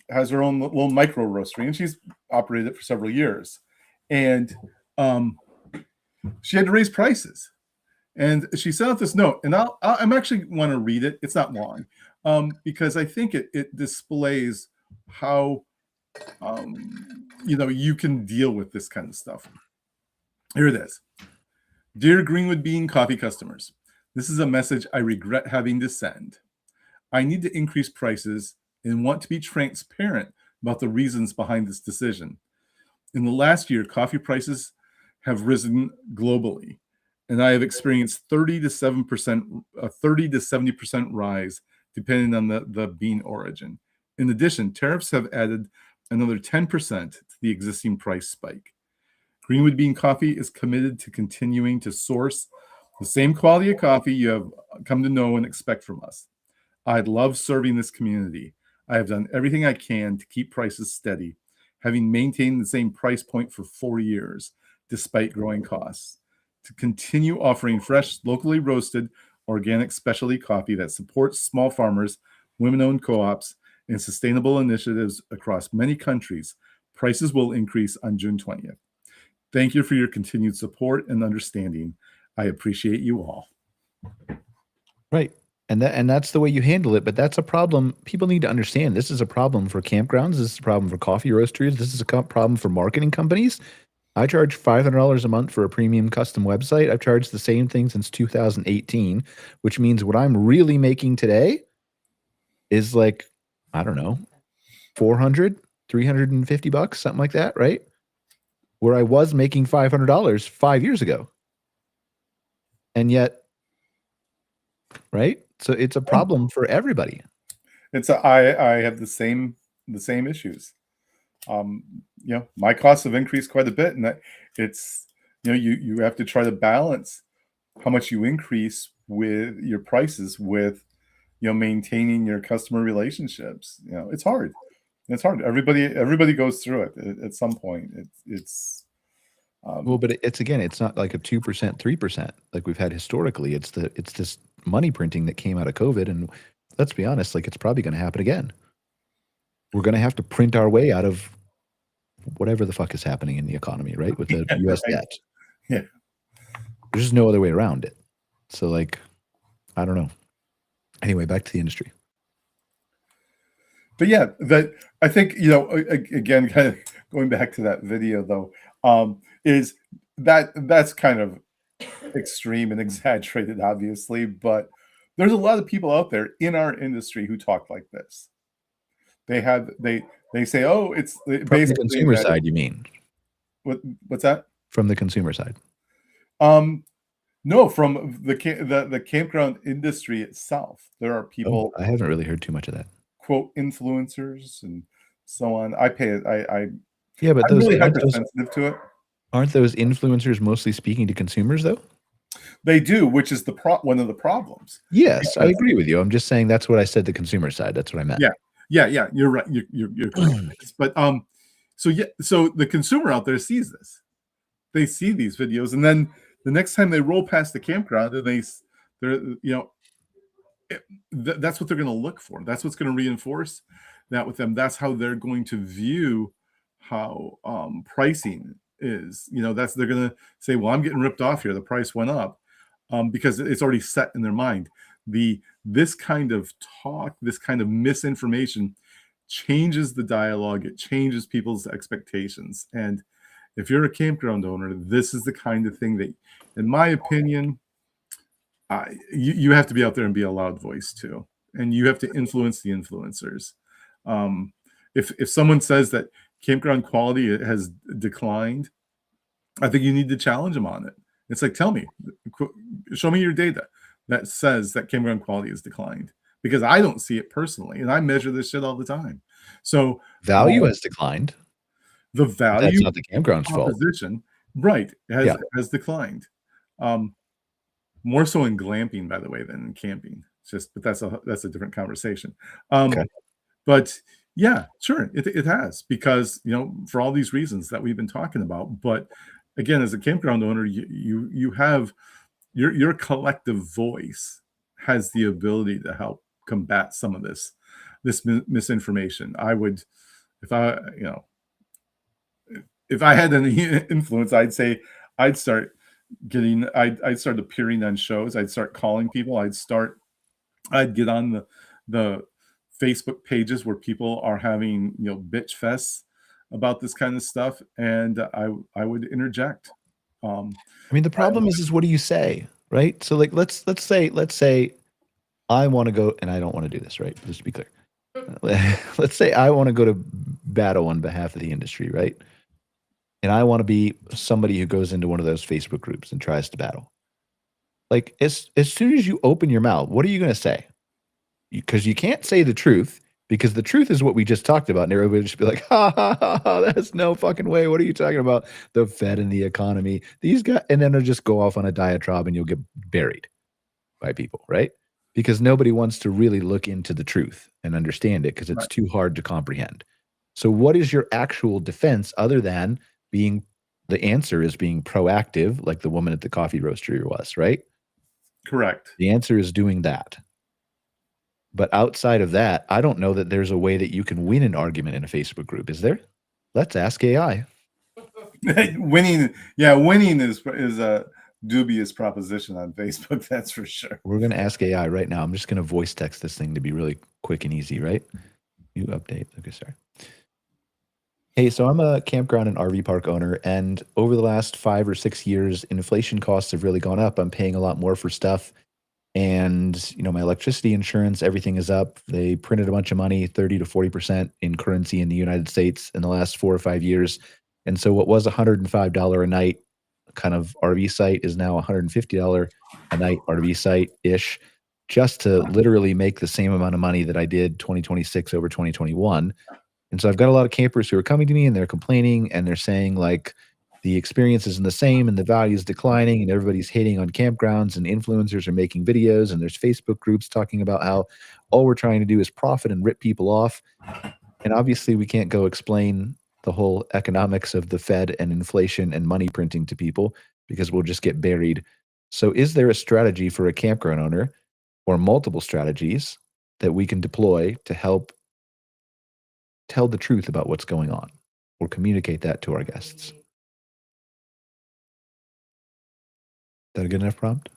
has her own little micro roastery, and she's operated it for several years. And she had to raise prices, and she sent out this note, and I'm actually want to read it. It's not long, because I think it displays how you can deal with this kind of stuff. Here it is. Dear Greenwood Bean coffee customers, this is a message I regret having to send. I need to increase prices and want to be transparent about the reasons behind this decision. In the last year, coffee prices have risen globally, and I have experienced 30 to 70% rise depending on the bean origin. In addition, tariffs have added another 10% to the existing price spike. Greenwood Bean Coffee is committed to continuing to source the same quality of coffee you have come to know and expect from us. I love serving this community. I have done everything I can to keep prices steady, having maintained the same price point for 4 years, despite growing costs. To continue offering fresh, locally roasted, organic specialty coffee that supports small farmers, women-owned co-ops, and sustainable initiatives across many countries, prices will increase on June 20th. Thank you for your continued support and understanding. I appreciate you all. Right. And that's the way you handle it. But that's a problem. People need to understand this is a problem for campgrounds. This is a problem for coffee roasteries. This is a problem for marketing companies. I charge $500 a month for a premium custom website. I've charged the same thing since 2018, which means what I'm really making today is like, I don't know, $400, $350, something like that, right? Where I was making $500 5 years ago. And yet, right? So it's a problem for everybody. I have the same issues. My costs have increased quite a bit, and that it's you have to try to balance how much you increase with your prices with maintaining your customer relationships. It's hard. It's hard. Everybody goes through it at some point. It's well, but it's not like a 2%, 3% like we've had historically. It's this money printing that came out of COVID, and let's be honest, like it's probably going to happen again. We're going to have to print our way out of whatever the fuck is happening in the economy, right? With the U.S. debt. Yeah. There's just no other way around it. So like, I don't know. Anyway, back to the industry. But yeah, that I think, you know, again, kind of going back to that video though, is that's kind of extreme and exaggerated, obviously, but there's a lot of people out there in our industry who talk like this. They say, oh, it's From basically the consumer that, side, you mean? what's that? From the consumer side. No, from the campground industry itself. There are people, I haven't really heard too much of that. quote, influencers and so on. Yeah, but I'm those really aren't those, hypersensitive to it. aren't those influencers mostly speaking to consumers though? They do, which is one of the problems. Yes, I agree with you. I'm just saying that's what I said, the consumer side. That's what I meant. Yeah. You're right. You're correct. But so the consumer out there sees this. They see these videos, and then the next time they roll past the campground, and they're that's what they're going to look for. That's what's going to reinforce that with them. That's how they're going to view how pricing is. You know, they're going to say, well, I'm getting ripped off here. The price went up, because it's already set in their mind. This kind of talk, this kind of misinformation changes the dialogue. It changes people's expectations. And if you're a campground owner, this is the kind of thing that, in my opinion, you have to be out there and be a loud voice too. And you have to influence the influencers. If someone says that campground quality has declined, I think you need to challenge them on it. It's like, tell me, show me your data that says that campground quality has declined, because I don't see it personally, and I measure this shit all the time. So value has declined. The value, that's not the campground's fault. Right, has declined. More so in glamping, by the way, than in camping. But that's a different conversation. Okay. But yeah, sure, it has, because, you know, for all these reasons that we've been talking about. But again, as a campground owner, you have your collective voice has the ability to help combat some of this misinformation. I would, if I had any influence, I'd say I'd start appearing on shows. I'd start calling people. I'd get on the Facebook pages where people are having, you know, bitch fests about this kind of stuff, and I would interject. I mean, the problem is what do you say, right? So like, let's say I want to go, and I don't want to do this, right? Just to be clear. Let's say I want to go to battle on behalf of the industry, right? And I want to be somebody who goes into one of those Facebook groups and tries to battle. Like, as soon as you open your mouth, what are you going to say? Because you can't say the truth, because the truth is what we just talked about. And everybody would just be like, ha, ha, ha, ha, that's no fucking way. What are you talking about? The Fed and the economy. These guys, and then they'll just go off on a diatribe and you'll get buried by people, right? Because nobody wants to really look into the truth and understand it, because it's too hard to comprehend. So what is your actual defense other than the answer is being proactive, like the woman at the coffee roastery was, right? Correct. The answer is doing that. But outside of that, I don't know that there's a way that you can win an argument in a Facebook group. Is there? Let's ask AI. Winning is a dubious proposition on Facebook, that's for sure. We're going to ask AI right now. I'm just going to voice text this thing to be really quick and easy, right? New update. Okay, sorry. Hey, so I'm a campground and RV park owner, and over the last 5 or 6 years, inflation costs have really gone up. I'm paying a lot more for stuff, and you know, my electricity insurance, everything is up. They printed a bunch of money, 30 to 40% in currency in the United States in the last 4 or 5 years. And so what was $105 a night kind of RV site is now $150 a night RV site-ish, just to literally make the same amount of money that I did 2026 over 2021. And so I've got a lot of campers who are coming to me and they're complaining and they're saying like the experience isn't the same and the value is declining and everybody's hating on campgrounds and influencers are making videos and there's Facebook groups talking about how all we're trying to do is profit and rip people off. And obviously we can't go explain the whole economics of the Fed and inflation and money printing to people because we'll just get buried. So is there a strategy for a campground owner or multiple strategies that we can deploy to help tell the truth about what's going on or communicate that to our guests? that a good enough prompt?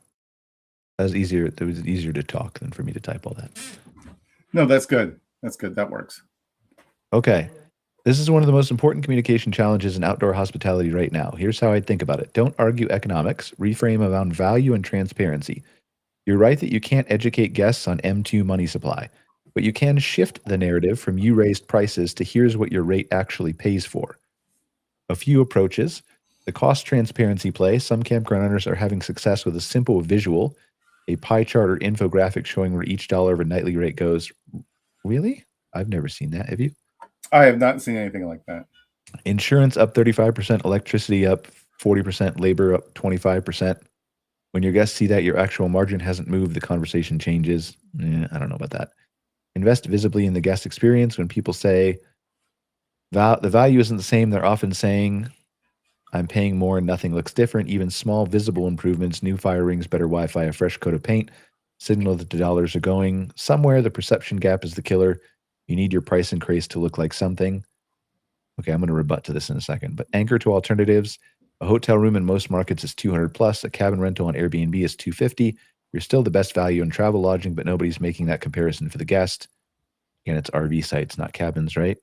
That was easier. It was easier to talk than for me to type all that. No, that's good. That's good. That works. Okay. This is one of the most important communication challenges in outdoor hospitality right now. Here's how I think about it. Don't argue economics. Reframe around value and transparency. You're right that you can't educate guests on M2 money supply, but you can shift the narrative from you raised prices to here's what your rate actually pays for. A few approaches. The cost transparency play. Some campground owners are having success with a simple visual, a pie chart or infographic showing where each dollar of a nightly rate goes. Really? I've never seen that. Have you? I have not seen anything like that. Insurance up 35%, electricity up 40%, labor up 25%. When your guests see that your actual margin hasn't moved, the conversation changes. I don't know about that. Invest visibly in the guest experience. When people say the value isn't the same, they're often saying, I'm paying more and nothing looks different. Even small visible improvements, new fire rings, better Wi-Fi, a fresh coat of paint, signal that the dollars are going somewhere. The perception gap is the killer. You need your price increase to look like something. Okay, I'm going to rebut to this in a second. But anchor to alternatives. A hotel room in most markets is $200 plus. A cabin rental on Airbnb is $250. You're still the best value in travel lodging, but nobody's making that comparison for the guest. Again, it's RV sites, not cabins, right?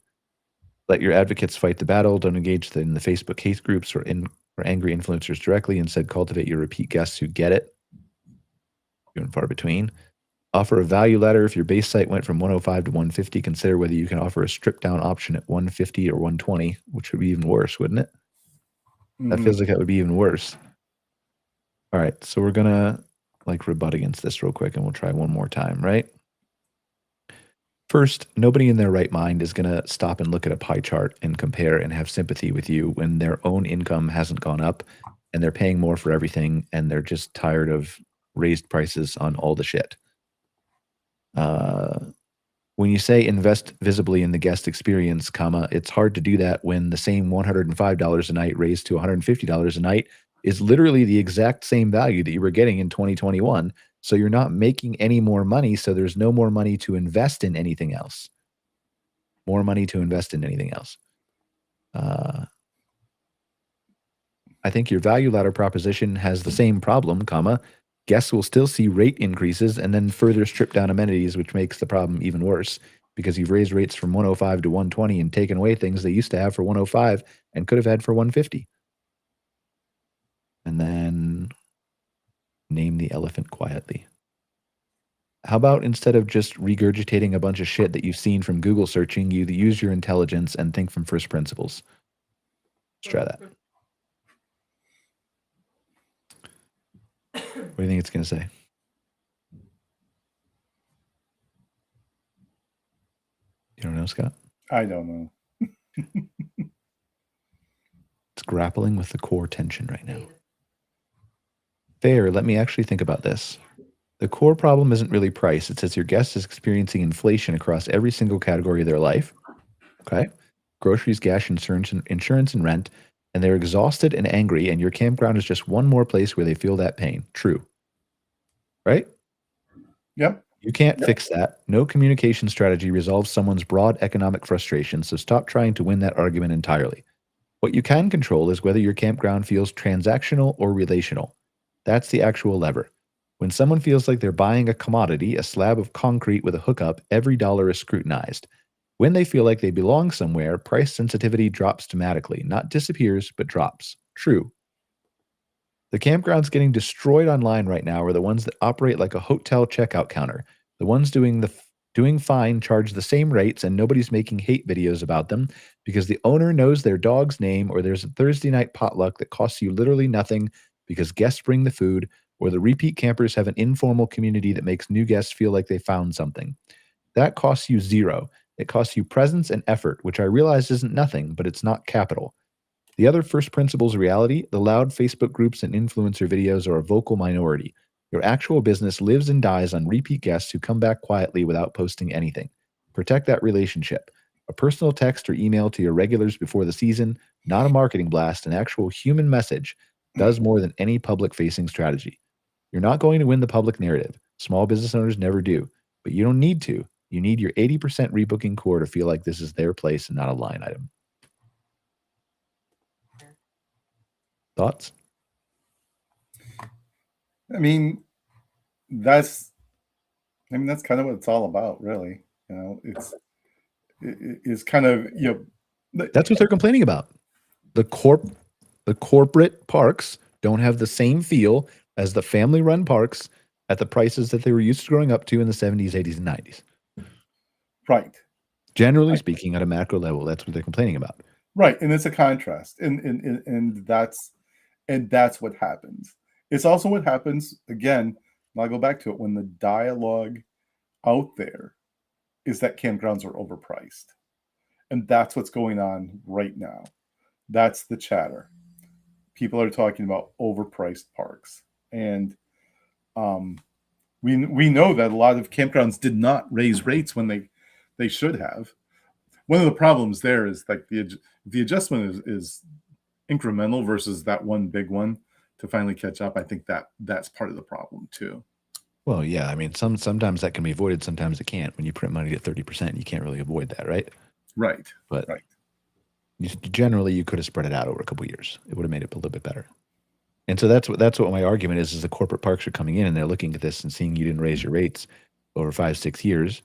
Let your advocates fight the battle. Don't engage in the Facebook hate groups or angry influencers directly. Instead, cultivate your repeat guests who get it. Few and far between. Offer a value ladder. If your base site went from 105 to 150, consider whether you can offer a stripped down option at 150 or 120, which would be even worse, wouldn't it? That feels like that would be even worse. All right, so we're gonna rebut against this real quick, and we'll try one more time, right? First, nobody in their right mind is gonna stop and look at a pie chart and compare and have sympathy with you when their own income hasn't gone up and they're paying more for everything and they're just tired of raised prices on all the shit. When you say invest visibly in the guest experience, it's hard to do that when the same $105 a night raised to $150 a night is literally the exact same value that you were getting in 2021. So you're not making any more money, so there's no more money to invest in anything else. More money to invest in anything else. I think your value ladder proposition has the same problem, guests will still see rate increases and then further strip down amenities, which makes the problem even worse because you've raised rates from 105 to 120 and taken away things they used to have for 105 and could have had for 150. And then name the elephant quietly. How about instead of just regurgitating a bunch of shit that you've seen from Google searching, you use your intelligence and think from first principles? Let's try that. What do you think it's going to say? You don't know, Scott? I don't know. It's grappling with the core tension right now. Fair, let me actually think about this. The core problem isn't really price. It says your guest is experiencing inflation across every single category of their life. Okay? Groceries, gas, insurance, and rent. And they're exhausted and angry, and your campground is just one more place where they feel that pain. True. Right? Yep. You can't fix that. No communication strategy resolves someone's broad economic frustration, so stop trying to win that argument entirely. What you can control is whether your campground feels transactional or relational. That's the actual lever. When someone feels like they're buying a commodity, a slab of concrete with a hookup, every dollar is scrutinized. When they feel like they belong somewhere, price sensitivity drops dramatically. Not disappears, but drops. True. The campgrounds getting destroyed online right now are the ones that operate like a hotel checkout counter. The ones doing fine charge the same rates and nobody's making hate videos about them because the owner knows their dog's name, or there's a Thursday night potluck that costs you literally nothing because guests bring the food, or the repeat campers have an informal community that makes new guests feel like they found something. That costs you zero. It costs you presence and effort, which I realize isn't nothing, but it's not capital. The other first principles reality, the loud Facebook groups and influencer videos are a vocal minority. Your actual business lives and dies on repeat guests who come back quietly without posting anything. Protect that relationship. A personal text or email to your regulars before the season, not a marketing blast, an actual human message, does more than any public-facing strategy. You're not going to win the public narrative. Small business owners never do, but you don't need to. You need your 80% rebooking core to feel like this is their place and not a line item. Thoughts? I mean, that's kind of what it's all about, really. It's kind of, That's what they're complaining about. The corporate parks don't have the same feel as the family-run parks at the prices that they were used to growing up to in the 70s, 80s, and 90s. Right. Generally speaking, at a macro level, that's what they're complaining about. Right, and it's a contrast, and that's what happens. It's also what happens again. And I'll go back to it when the dialogue out there is that campgrounds are overpriced, and that's what's going on right now. That's the chatter. People are talking about overpriced parks, and we know that a lot of campgrounds did not raise rates when they should have. One of the problems there is like the adjustment is incremental versus that one big one to finally catch up. I think that's part of the problem too. Well, yeah, I mean, sometimes that can be avoided, sometimes it can't. When you print money at 30%, you can't really avoid that, right? Right. But right. Generally, you could have spread it out over a couple of years. It would have made it a little bit better. And so that's what my argument is the corporate parks are coming in and they're looking at this and seeing you didn't raise your rates over 5-6 years.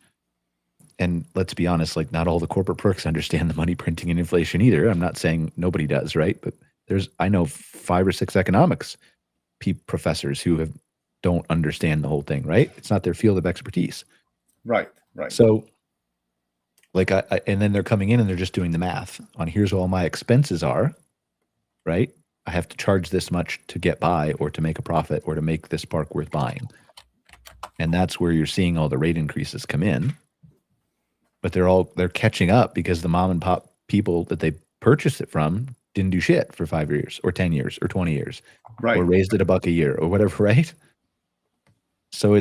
And let's be honest, like not all the corporate perks understand the money printing and inflation either. I'm not saying nobody does, right? But I know 5 or 6 economics professors who don't understand the whole thing, right? It's not their field of expertise. Right. So like and then they're coming in and they're just doing the math on here's all my expenses are, right? I have to charge this much to get by or to make a profit or to make this park worth buying. And that's where you're seeing all the rate increases come in. But they're catching up because the mom and pop people that they purchased it from didn't do shit for 5 years or 10 years or 20 years. Right. Or raised it $1 a year or whatever, right? So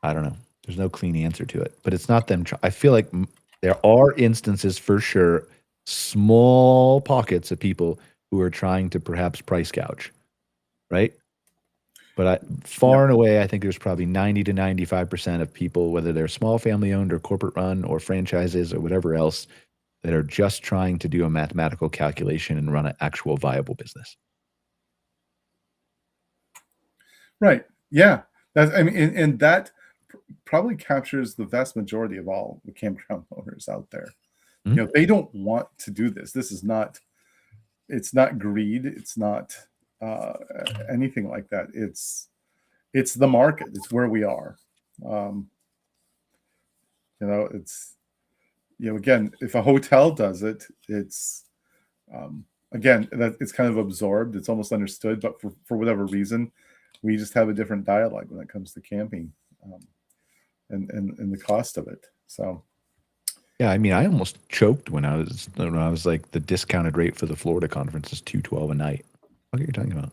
I don't know. There's no clean answer to it, but it's not them. I feel like there are instances for sure, small pockets of people who are trying to perhaps price gouge, right? But far and away, I think there's probably 90 to 95% of people, whether they're small family owned or corporate run or franchises or whatever else, that are just trying to do a mathematical calculation and run an actual viable business. Right. Yeah. And that probably captures the vast majority of all the campground owners out there. Mm-hmm. They don't want to do this. It's not greed. It's not anything like that. It's the market. It's where we are. Again, if a hotel does it, it's again, that it's kind of absorbed. It's almost understood, but for whatever reason, we just have a different dialogue when it comes to camping and the cost of it. So, yeah, I mean, I almost choked when I was like, the discounted rate for the Florida conference is $212 a night. What are you talking about?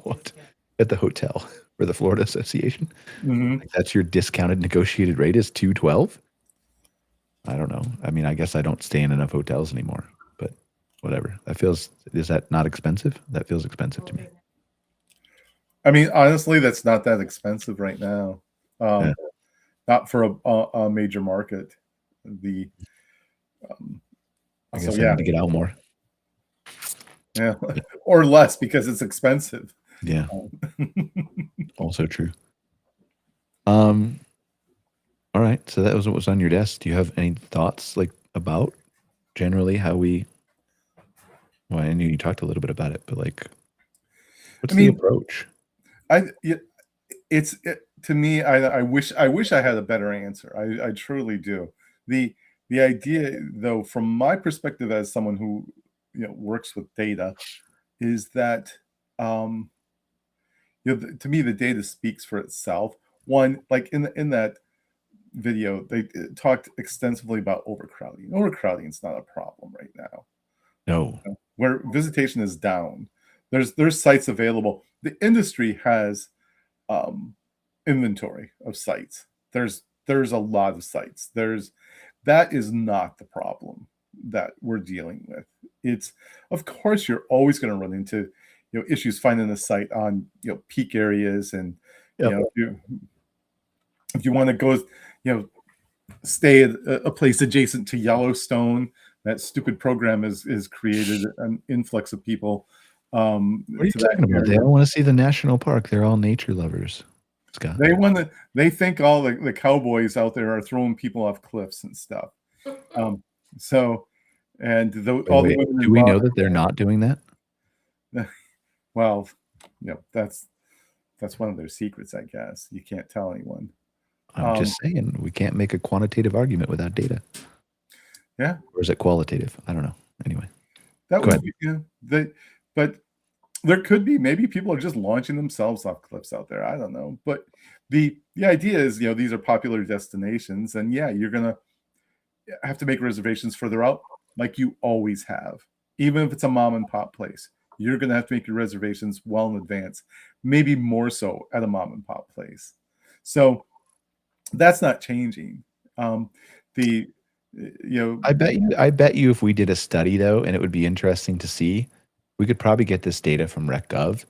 What? At the hotel for the Florida Association? Mm-hmm. Like, that's your discounted negotiated rate is $212? I don't know. I mean, I guess I don't stay in enough hotels anymore, but whatever. Is that not expensive? That feels expensive to me. I mean, honestly, that's not that expensive right now. Not for a major market. I guess I need to get out more. Yeah, or less because it's expensive. Yeah. Also true. All right. So that was what was on your desk. Do you have any thoughts about generally how we? Well, I knew you talked a little bit about it, but what's the approach? To me, I wish I had a better answer. I truly do. The idea, though, from my perspective as someone who works with data, is that to me the data speaks for itself. One, like in that video, they talked extensively about overcrowding. Overcrowding is not a problem right now. No, where visitation is down, there's sites available. The industry has inventory of sites. There's a lot of sites. That is not the problem that we're dealing with. It's, of course, you're always going to run into issues finding a site on peak areas, and if you want to go stay at a place adjacent to Yellowstone, that stupid program has created an influx of people What are you talking about? They don't want to see the national park. They're all nature lovers, Scott. They think all the cowboys out there are throwing people off cliffs and stuff. So, and all the women. Do we know that they're not doing that? Well, that's one of their secrets, I guess. You can't tell anyone. I'm just saying, we can't make a quantitative argument without data. Yeah. Or is it qualitative? I don't know. Anyway. That would be, but there could be, maybe people are just launching themselves off cliffs out there. I don't know. But the idea is, these are popular destinations, and you're gonna have to make reservations further out, like you always have. Even if it's a mom and pop place, you're gonna have to make your reservations well in advance, maybe more so at a mom and pop place. So that's not changing. I bet you if we did a study though, and it would be interesting to see, we could probably get this data from RecGov.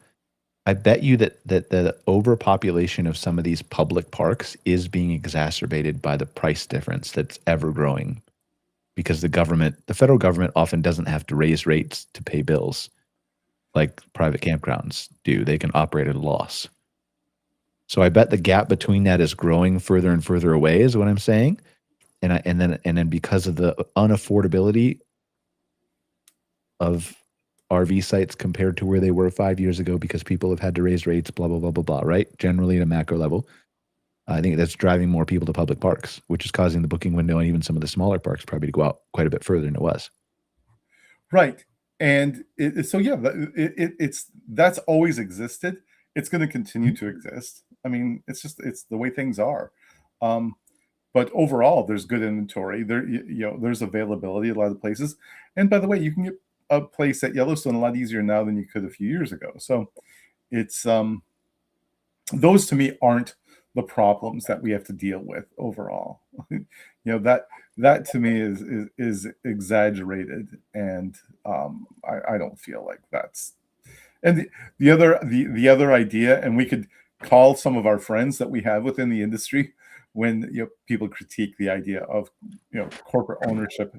I bet you that the overpopulation of some of these public parks is being exacerbated by the price difference that's ever growing, because the federal government often doesn't have to raise rates to pay bills like private campgrounds do. They can operate at a loss. So I bet the gap between that is growing further and further away, is what I'm saying. And then because of the unaffordability of RV sites compared to where they were 5 years ago, because people have had to raise rates, blah, blah, blah, blah, blah, right? Generally at a macro level, I think that's driving more people to public parks, which is causing the booking window and even some of the smaller parks probably to go out quite a bit further than it was. Right. And that's always existed. It's going to continue to exist. I mean, it's the way things are. But overall, there's good inventory. There's availability at a lot of places. And by the way, you can get a place at Yellowstone a lot easier now than you could a few years ago. So it's those to me aren't the problems that we have to deal with overall. That to me is exaggerated, and I don't feel like that's. And the other idea, and we could call some of our friends that we have within the industry when people critique the idea of corporate ownership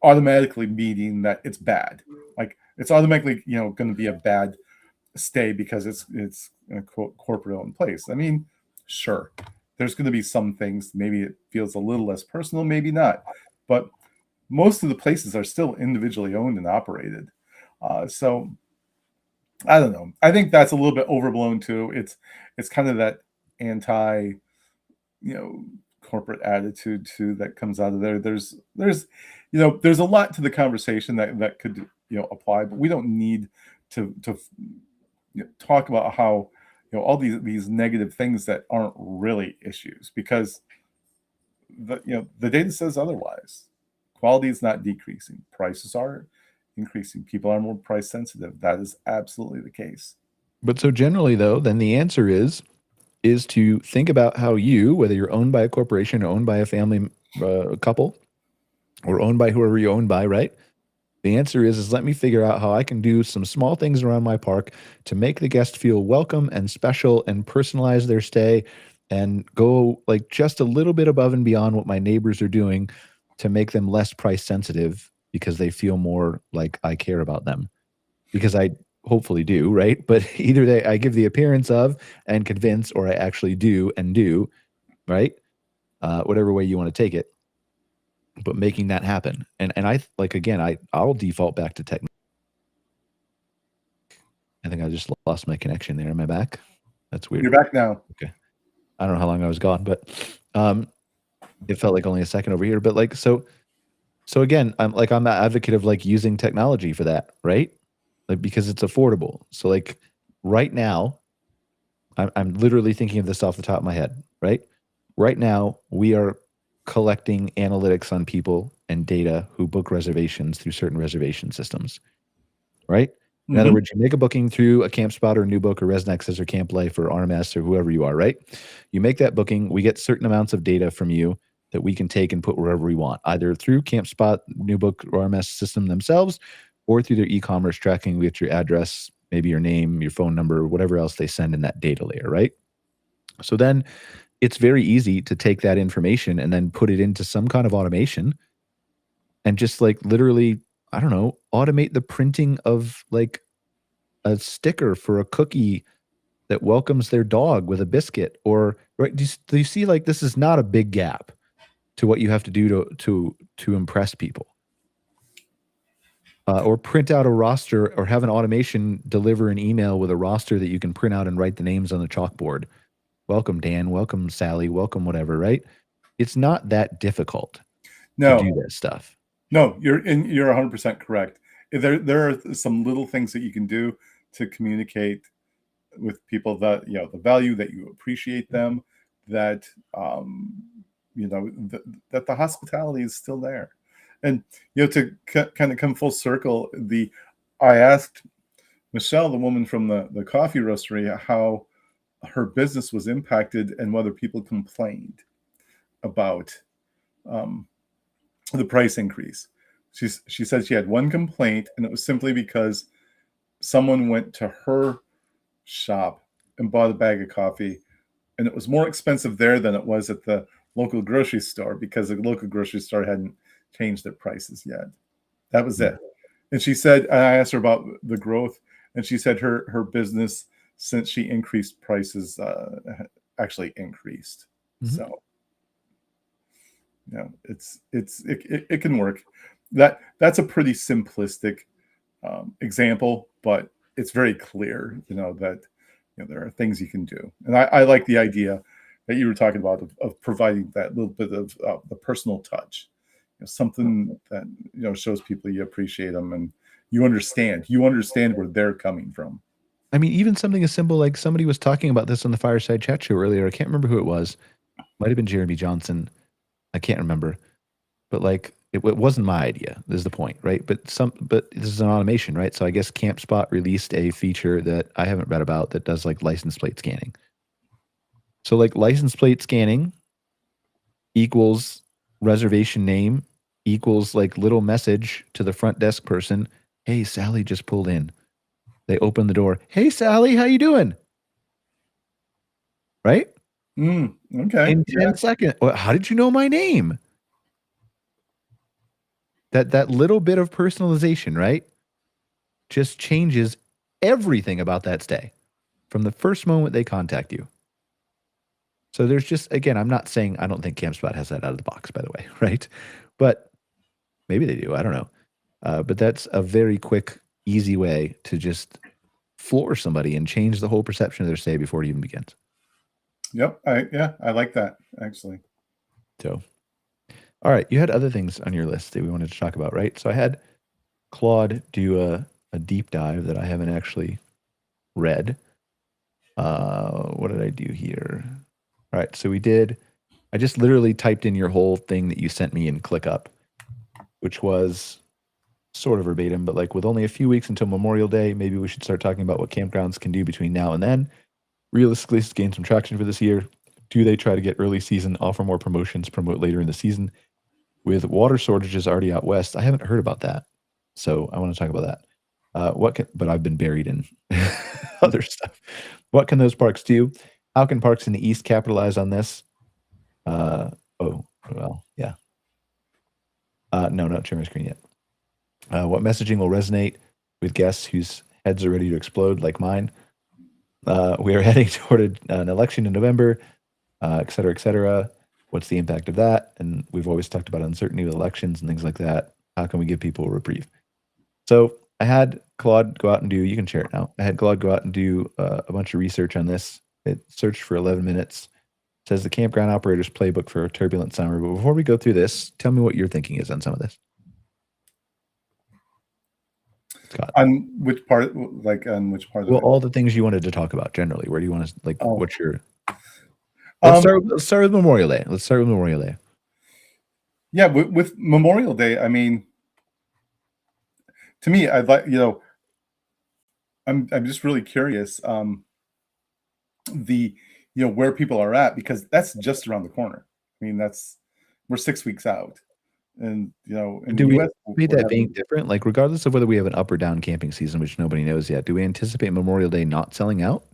automatically meaning that it's bad. Like it's automatically going to be a bad stay because it's a corporate owned place. I mean, sure, there's going to be some things, maybe it feels a little less personal, maybe not, but most of the places are still individually owned and operated. So I don't know. I think that's a little bit overblown too. It's kind of that anti, corporate attitude too that comes out of there. There's a lot to the conversation that could apply, but we don't need to talk about how all these negative things that aren't really issues, because the data says otherwise. Quality is not decreasing. Prices are increasing. People are more price sensitive. That is absolutely the case. But so generally though, then the answer is to think about how you, whether you're owned by a corporation or owned by a family couple or owned by whoever you're owned by, right? The answer is let me figure out how I can do some small things around my park to make the guest feel welcome and special and personalize their stay and go like just a little bit above and beyond what my neighbors are doing to make them less price sensitive, because they feel more like I care about them, because I hopefully do, right? But either I give the appearance of and convince, or I actually do and do, right? Whatever way you want to take it. But making that happen. And I like, again, I'll default back to technology. I think I just lost my connection there. Am I back? That's weird. You're back now. Okay. I don't know how long I was gone, but it felt like only a second over here. But like, so again, I'm an advocate of like using technology for that, right? Like, because it's affordable. So like right now, I'm literally thinking of this off the top of my head, right? Right now, we are collecting analytics on people and data who book reservations through certain reservation systems, right? In other words, you make a booking through a CampSpot or NewBook or ResNexus or Camp Life or RMS or whoever you are, right? You make that booking, we get certain amounts of data from you that we can take and put wherever we want, either through CampSpot, NewBook, or RMS system themselves, or through their e-commerce tracking. We get your address, maybe your name, your phone number, whatever else they send in that data layer, right? So then it's very easy to take that information and then put it into some kind of automation and just like literally, I don't know, automate the printing of like a sticker for a cookie that welcomes their dog with a biscuit, or right? Do you see, like, this is not a big gap to what you have to do to impress people, or print out a roster, or have an automation deliver an email with a roster that you can print out and write the names on the chalkboard. Welcome Dan, welcome Sally, welcome whatever, right? It's not that difficult to do that stuff. No, you're 100% correct. There are some little things that you can do to communicate with people that, you know, the value, that you appreciate them, that you know, that the hospitality is still there. And, you know, to kind of come full circle, I asked Michelle, the woman from the coffee roastery, how her business was impacted and whether people complained about the price increase. She said she had one complaint, and it was simply because someone went to her shop and bought a bag of coffee, and it was more expensive there than it was at the local grocery store, because the local grocery store hadn't changed their prices yet. That was it. And she said, and I asked her about the growth, and she said her business, since she increased prices, actually increased. So, you know, it can work. That's a pretty simplistic example, but it's very clear, you know, that, you know, there are things you can do. And I like the idea that you were talking about of providing that little bit of the personal touch, you know, something that, you know, shows people you appreciate them and you understand where they're coming from. I mean, even something as simple like, somebody was talking about this on the Fireside Chat show earlier. I can't remember who it was. Might have been Jeremy Johnson. I can't remember. But like, it wasn't my idea, is the point, right? But this is an automation, right? So I guess CampSpot released a feature that I haven't read about that does like license plate scanning. So like license plate scanning equals reservation name equals like little message to the front desk person. Hey, Sally just pulled in. They open the door. Hey, Sally, how you doing? Right? Okay. In 10 seconds. Well, how did you know my name? That little bit of personalization, right? Just changes everything about that stay from the first moment they contact you. So there's just, again, I'm not saying, I don't think CampSpot has that out of the box, by the way, right? But maybe they do. I don't know. But that's a very quick, easy way to just floor somebody and change the whole perception of their stay before it even begins. Yep. I like that, actually. So, all right. You had other things on your list that we wanted to talk about, right? So I had Claude do a deep dive that I haven't actually read. What did I do here? All right. So I just literally typed in your whole thing that you sent me in ClickUp, which was sort of verbatim, but like, with only a few weeks until Memorial Day, maybe we should start talking about what campgrounds can do between now and then. Realistically, to gain some traction for this year. Do they try to get early season, offer more promotions, promote later in the season? With water shortages already out west, I haven't heard about that. So I want to talk about that. But I've been buried in other stuff. What can those parks do? How can parks in the East capitalize on this? No, not sharing my screen yet. What messaging will resonate with guests whose heads are ready to explode, like mine? We are heading toward an election in November, et cetera, et cetera. What's the impact of that? And we've always talked about uncertainty with elections and things like that. How can we give people a reprieve? So I had Claude go out and you can share it now. I had Claude go out and do a bunch of research on this. It searched for 11 minutes. It says the campground operator's playbook for a turbulent summer. But before we go through this, tell me what your thinking is on some of this. Scott. On which part? Like on which part? Well, all the things you wanted to talk about generally. Where do you want to like? Oh. What's your? Let's start with Memorial Day. Let's start with Memorial Day. Yeah, with Memorial Day, I mean, to me, I'd like, you know, I'm just really curious, where people are at, because that's just around the corner. I mean, we're 6 weeks out, and you know, in do the we US, anticipate that being different? Like, regardless of whether we have an up or down camping season, which nobody knows yet, do we anticipate Memorial Day not selling out?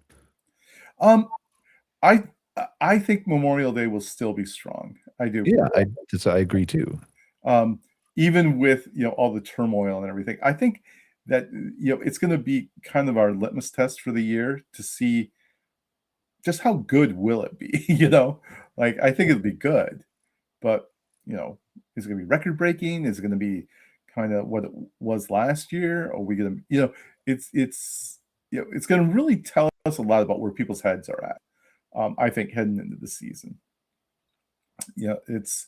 I think Memorial Day will still be strong. I do. Yeah, I agree too. Even with, you know, all the turmoil and everything, I think that it's going to be kind of our litmus test for the year to see just how good will it be. Like I think it'll be good, but is it going to be record breaking? Is it going to be kind of what it was last year? Or are we going to it's going to really tell us a lot about where people's heads are at. I think heading into the season. It's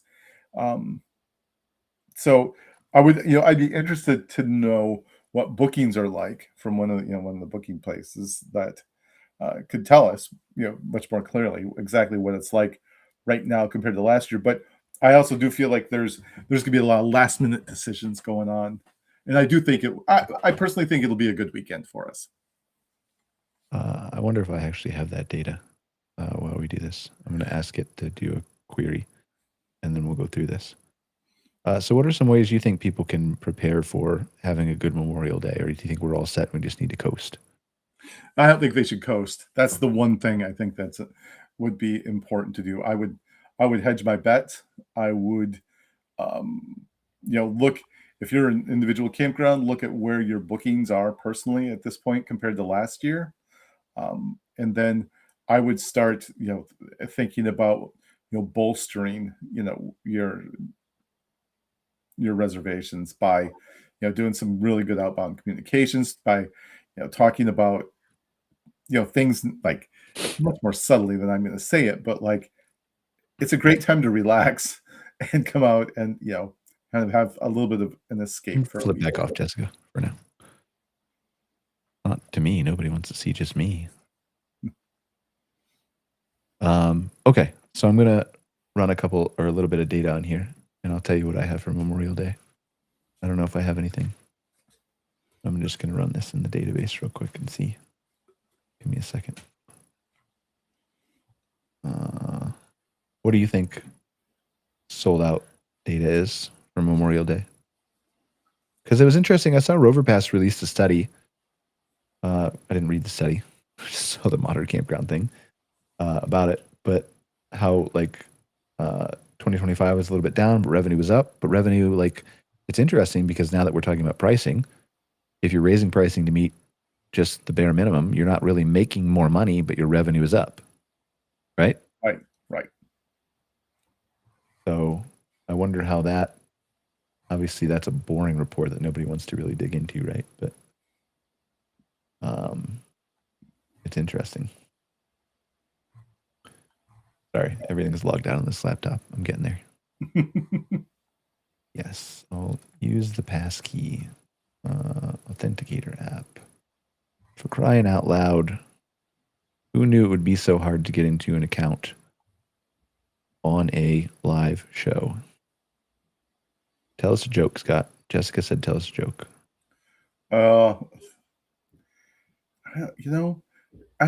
so I'd be interested to know what bookings are like from one of the booking places that could tell us much more clearly exactly what it's like right now compared to last year. But I also do feel like there's gonna be a lot of last minute decisions going on, and I do think I personally think it'll be a good weekend for us. I wonder if I actually have that data while we do this. I'm going to ask it to do a query, and then we'll go through this. So what are some ways you think people can prepare for having a good Memorial Day? Or do you think we're all set and we just need to coast? I don't think they should coast. That's the one thing I think would be important to do. I would hedge my bet. I would, look, if you're an individual campground, look at where your bookings are personally at this point compared to last year. And then I would start, thinking about, bolstering, your reservations by, doing some really good outbound communications, by, talking about, things like much more subtly than I'm going to say it, but like, it's a great time to relax and come out and, kind of have a little bit of an escape. Flip back off, Jessica, for now. Not to me. Nobody wants to see just me. Okay, so I'm going to run a little bit of data on here, and I'll tell you what I have for Memorial Day. I don't know if I have anything. I'm just going to run this in the database real quick and see. Give me a second. What do you think sold out data is for Memorial Day? Because it was interesting. I saw RoverPass released a study. I didn't read the study. I just saw the Modern Campground thing about it. But how 2025 was a little bit down, but revenue was up. But revenue, it's interesting because now that we're talking about pricing, if you're raising pricing to meet just the bare minimum, you're not really making more money, but your revenue is up, right? Right. So I wonder how that. Obviously, that's a boring report that nobody wants to really dig into, right? But it's interesting. Sorry, everything's logged out on this laptop. I'm getting there. Yes, I'll use the passkey authenticator app. For crying out loud, who knew it would be so hard to get into an account on a live show? Tell us a joke, Scott. Jessica said, tell us a joke. I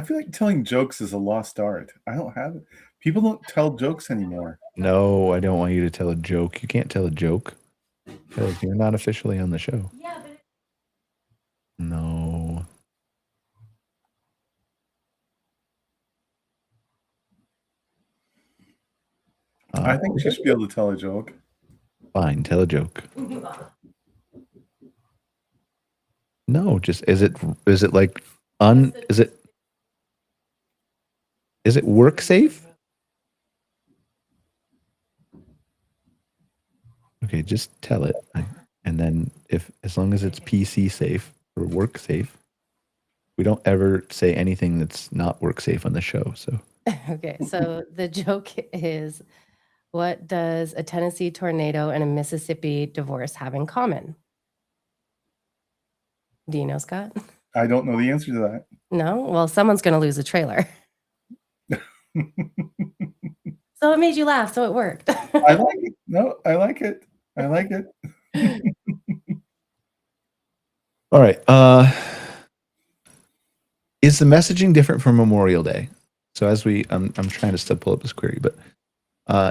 feel like telling jokes is a lost art. I don't have it. People don't tell jokes anymore. No, I don't want you to tell a joke. You can't tell a joke because you're not officially on the show. Yeah, but No. I think you should be able to tell a joke. Fine, tell a joke. No, just is it like is it work safe? Okay, just tell it. And then as long as it's PC safe or work safe, we don't ever say anything that's not work safe on the show. So Okay, so the joke is, what does a Tennessee tornado and a Mississippi divorce have in common? Do you know, Scott? I don't know the answer to that. No? Well, someone's going to lose a trailer. So it made you laugh, so it worked. I like it. No, I like it. I like it. all right. Is the messaging different from Memorial Day? So I'm trying to still pull up this query, but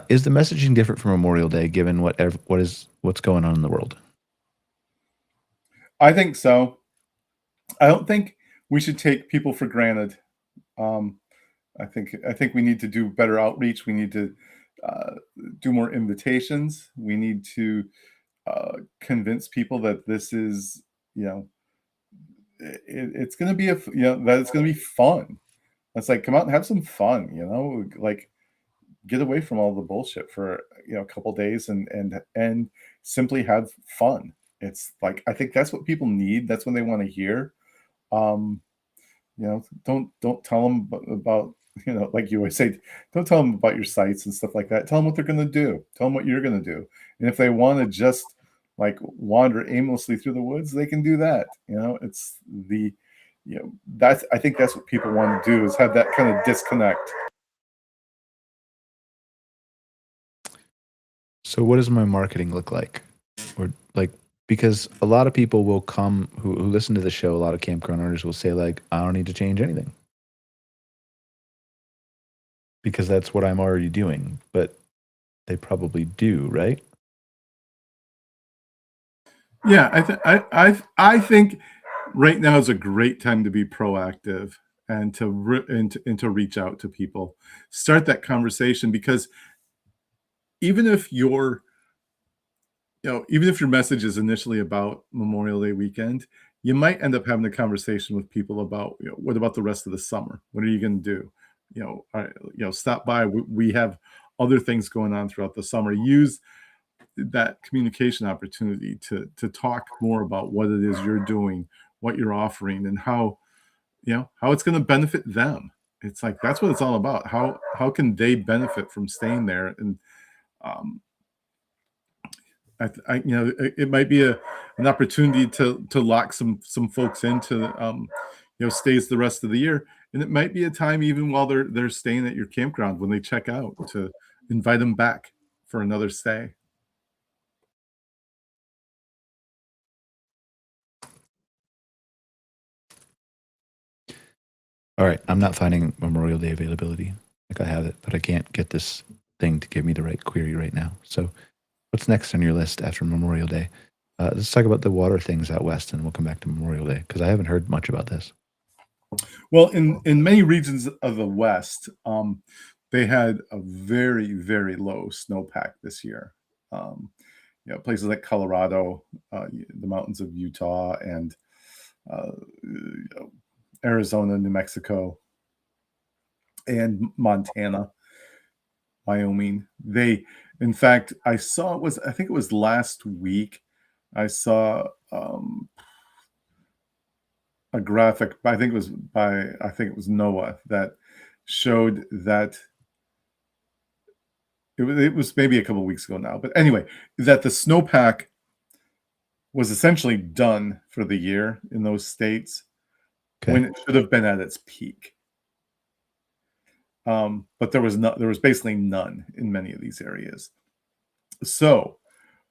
is the messaging different from Memorial Day given what's going on in the world? I think so. I don't think we should take people for granted. I think we need to do better outreach. We need to do more invitations. We need to convince people that this is, it's going to be that it's going to be fun. It's like, come out and have some fun, like get away from all the bullshit for a couple days and simply have fun. It's like, I think that's what people need. That's what they want to hear. Don't tell them about, like you always say, don't tell them about your sites and stuff like that. Tell them what they're going to do. Tell them what you're going to do. And if they want to just like wander aimlessly through the woods, they can do that. It's I think that's what people want to do, is have that kind of disconnect. So what does my marketing look like? Or like, because a lot of people will come who listen to the show, a lot of campground owners will say like, I don't need to change anything, because that's what I'm already doing. But they probably do, right? Yeah, I think right now is a great time to be proactive and to reach out to people, start that conversation, because even if your message is initially about Memorial Day weekend, you might end up having a conversation with people about, what about the rest of the summer? What are you going to do? Stop by. We have other things going on throughout the summer. Use that communication opportunity to talk more about what it is you're doing, what you're offering, and how it's going to benefit them. It's like, that's what it's all about. How can they benefit from staying there? And it might be an opportunity to lock some folks into stays the rest of the year, and it might be a time, even while they're staying at your campground, when they check out, to invite them back for another stay. All right, I'm not finding Memorial Day availability. Like, I have it, but I can't get this thing to give me the right query right now. So what's next on your list after Memorial Day? Let's talk about the water things out west, and we'll come back to Memorial Day, because I haven't heard much about this. Well, in many regions of the West, they had a very, very low snowpack this year. Places like Colorado, the mountains of Utah, and Arizona, New Mexico, and Montana, Wyoming. In fact, I think it was last week, I saw a graphic, I think it was NOAA, that showed that it was maybe a couple of weeks ago now, but anyway, that the snowpack was essentially done for the year in those states, when it should have been at its peak. But there was basically none in many of these areas. So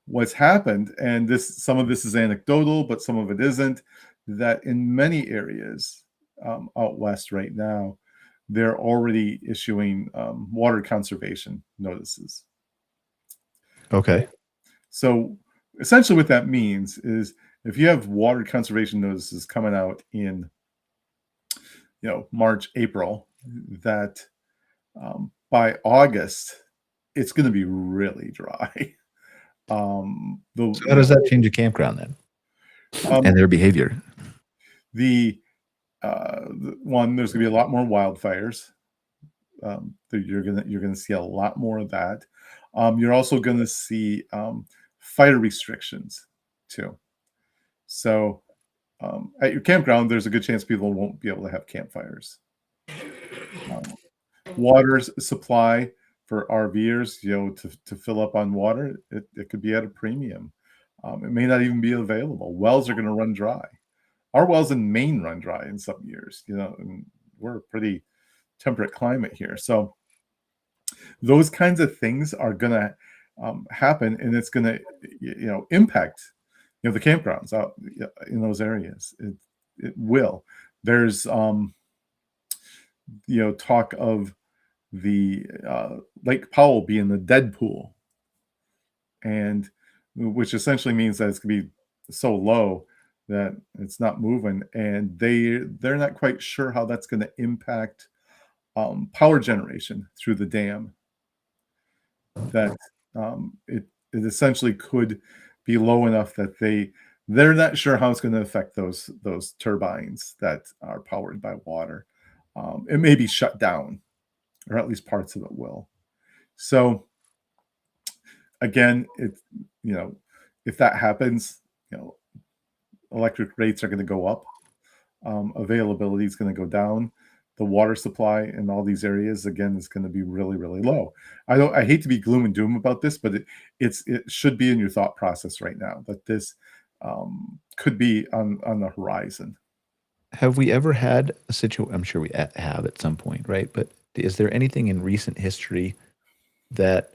what's happened, and some of this is anecdotal, but some of it isn't, that in many areas out west right now, they're already issuing water conservation notices. Okay. So essentially what that means is, if you have water conservation notices coming out in March, April, that by August it's going to be really dry. So how does that change a campground then, and their behavior? The one, there's going to be a lot more wildfires. You're gonna see a lot more of that. You're also going to see fire restrictions too. So at your campground, there's a good chance people won't be able to have campfires. Water supply for RVers, to fill up on water, it could be at a premium. It may not even be available. Wells are going to run dry. Our wells in Maine run dry in some years, and we're a pretty temperate climate here. So those kinds of things are going to happen, and it's going to impact the campgrounds out in those areas. It will. There's talk of the Lake Powell being the dead pool, and which essentially means that it's going to be so low that it's not moving, and they're not quite sure how that's going to impact power generation through the dam. That it essentially could be low enough that they they're not sure how it's going to affect those turbines that are powered by water. It may be shut down, or at least parts of it will. So again, if that happens, electric rates are going to go up. Availability is going to go down. The water supply in all these areas, again, is going to be really, really low. I hate to be gloom and doom about this, but it should be in your thought process right now that this could be on the horizon. Have we ever had a situation? I'm sure we have at some point, right? But is there anything in recent history that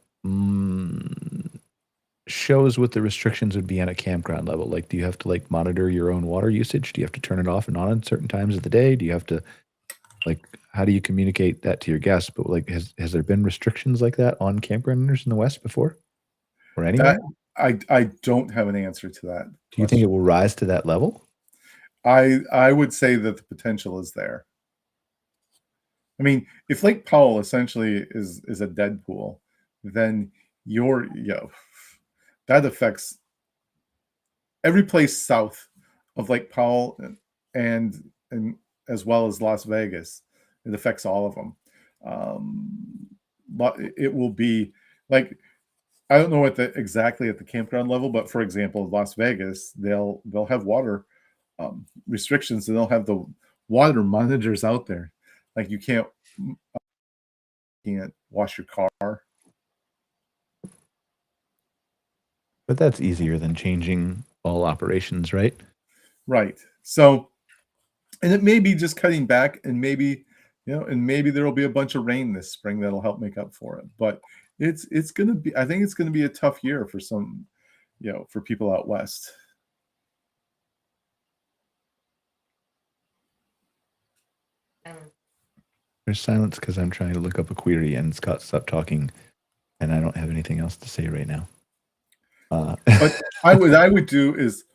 shows what the restrictions would be on a campground level? Like, do you have to like monitor your own water usage? Do you have to turn it off and on at certain times of the day? Do you have to like, how do you communicate that to your guests? But like, has there been restrictions like that on campground owners in the West before, or anywhere? I don't have an answer to that. Do you think it will rise to that level? I would say that the potential is there. I mean, if Lake Powell essentially is a dead pool, then that affects every place south of Lake Powell and as well as Las Vegas. It affects all of them. But it will be like, I don't know what exactly at the campground level, but for example, Las Vegas, they'll have water restrictions, and they'll have the water monitors out there. Like you can't wash your car. But that's easier than changing all operations, right? Right. So, and it may be just cutting back, and maybe there will be a bunch of rain this spring that'll help make up for it. But it's going to be, I think it's going to be a tough year for some, for people out west. There's silence because I'm trying to look up a query and Scott stopped talking, and I don't have anything else to say right now. But I would do is,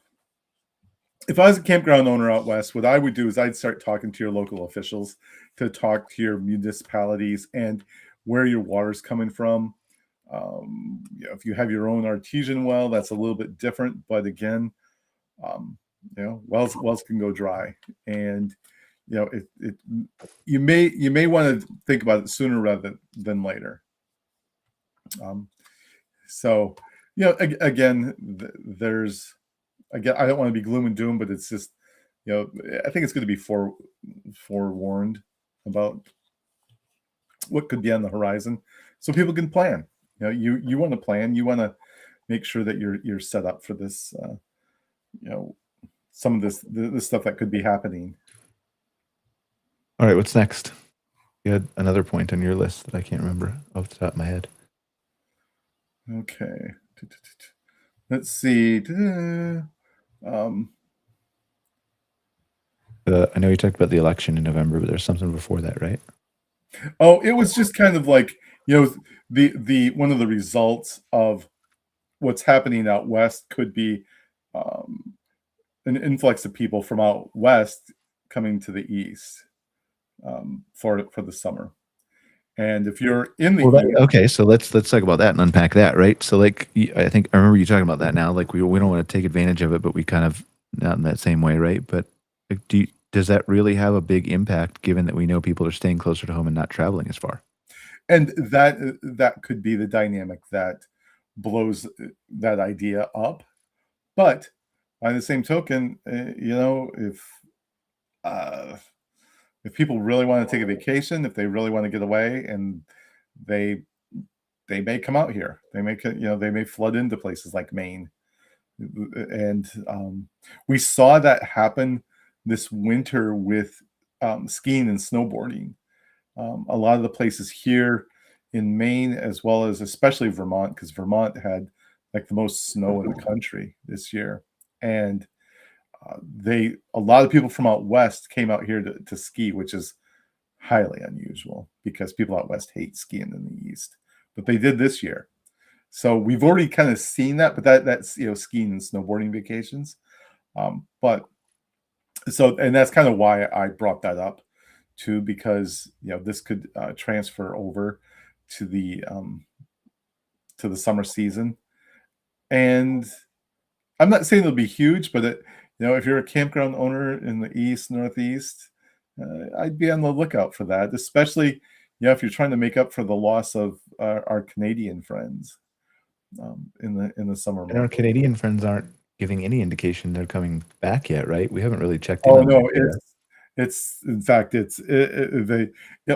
if I was a campground owner out west, what I would do is I'd start talking to your local officials, to talk to your municipalities and where your water's coming from. If you have your own artesian well, that's a little bit different. But again, wells can go dry, and you may want to think about it sooner rather than later. So again, I don't want to be gloom and doom, but it's just, I think it's going to be forewarned about what could be on the horizon, so people can plan. You want to plan. You want to make sure that you're set up for this. Some of this stuff that could be happening. All right, what's next? You had another point on your list that I can't remember off the top of my head. Okay. Let's see. I know you talked about the election in November, but there's something before that, right? Oh, it was just kind of like, the one of the results of what's happening out west could be an influx of people from out west coming to the east for the summer. And if you're in the okay, so let's talk about that and unpack that, right? So like, I think I remember you talking about that now. Like we don't want to take advantage of it, but we kind of not in that same way, right? But like, does that really have a big impact, given that we know people are staying closer to home and not traveling as far? And that could be the dynamic that blows that idea up. But by the same token, if people really want to take a vacation, if they really want to get away, and they may come out here, they may flood into places like Maine, and we saw that happen this winter with skiing and snowboarding. A lot of the places here in Maine, as well as especially Vermont, because Vermont had like the most snow in the country this year, and a lot of people from out west came out here to ski, which is highly unusual because people out west hate skiing in the east, but they did this year. So we've already kind of seen that, but that's skiing and snowboarding vacations. And that's kind of why I brought that up too, because this could transfer over to the summer season. And I'm not saying it'll be huge, but if you're a campground owner in the East, Northeast, I'd be on the lookout for that, especially, if you're trying to make up for the loss of our Canadian friends in the summer And our months. Canadian friends aren't giving any indication they're coming back yet, right? We haven't really checked in Oh on no, that. it's in fact it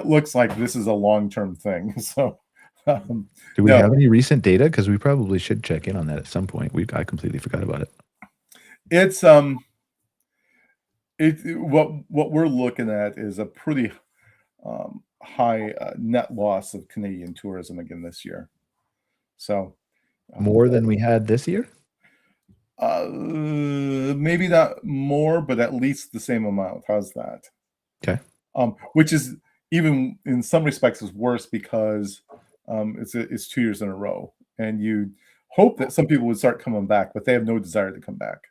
looks like this is a long-term thing. So Do we no, have any recent data? Because we probably should check in on that at some point. I completely forgot about it. it's what we're looking at is a pretty high net loss of Canadian tourism again this year. So More than we had this year? maybe not more, but at least the same amount. How's that? Okay. Which is even in some respects is worse because it's 2 years in a row, and you hope that some people would start coming back, but they have no desire to come back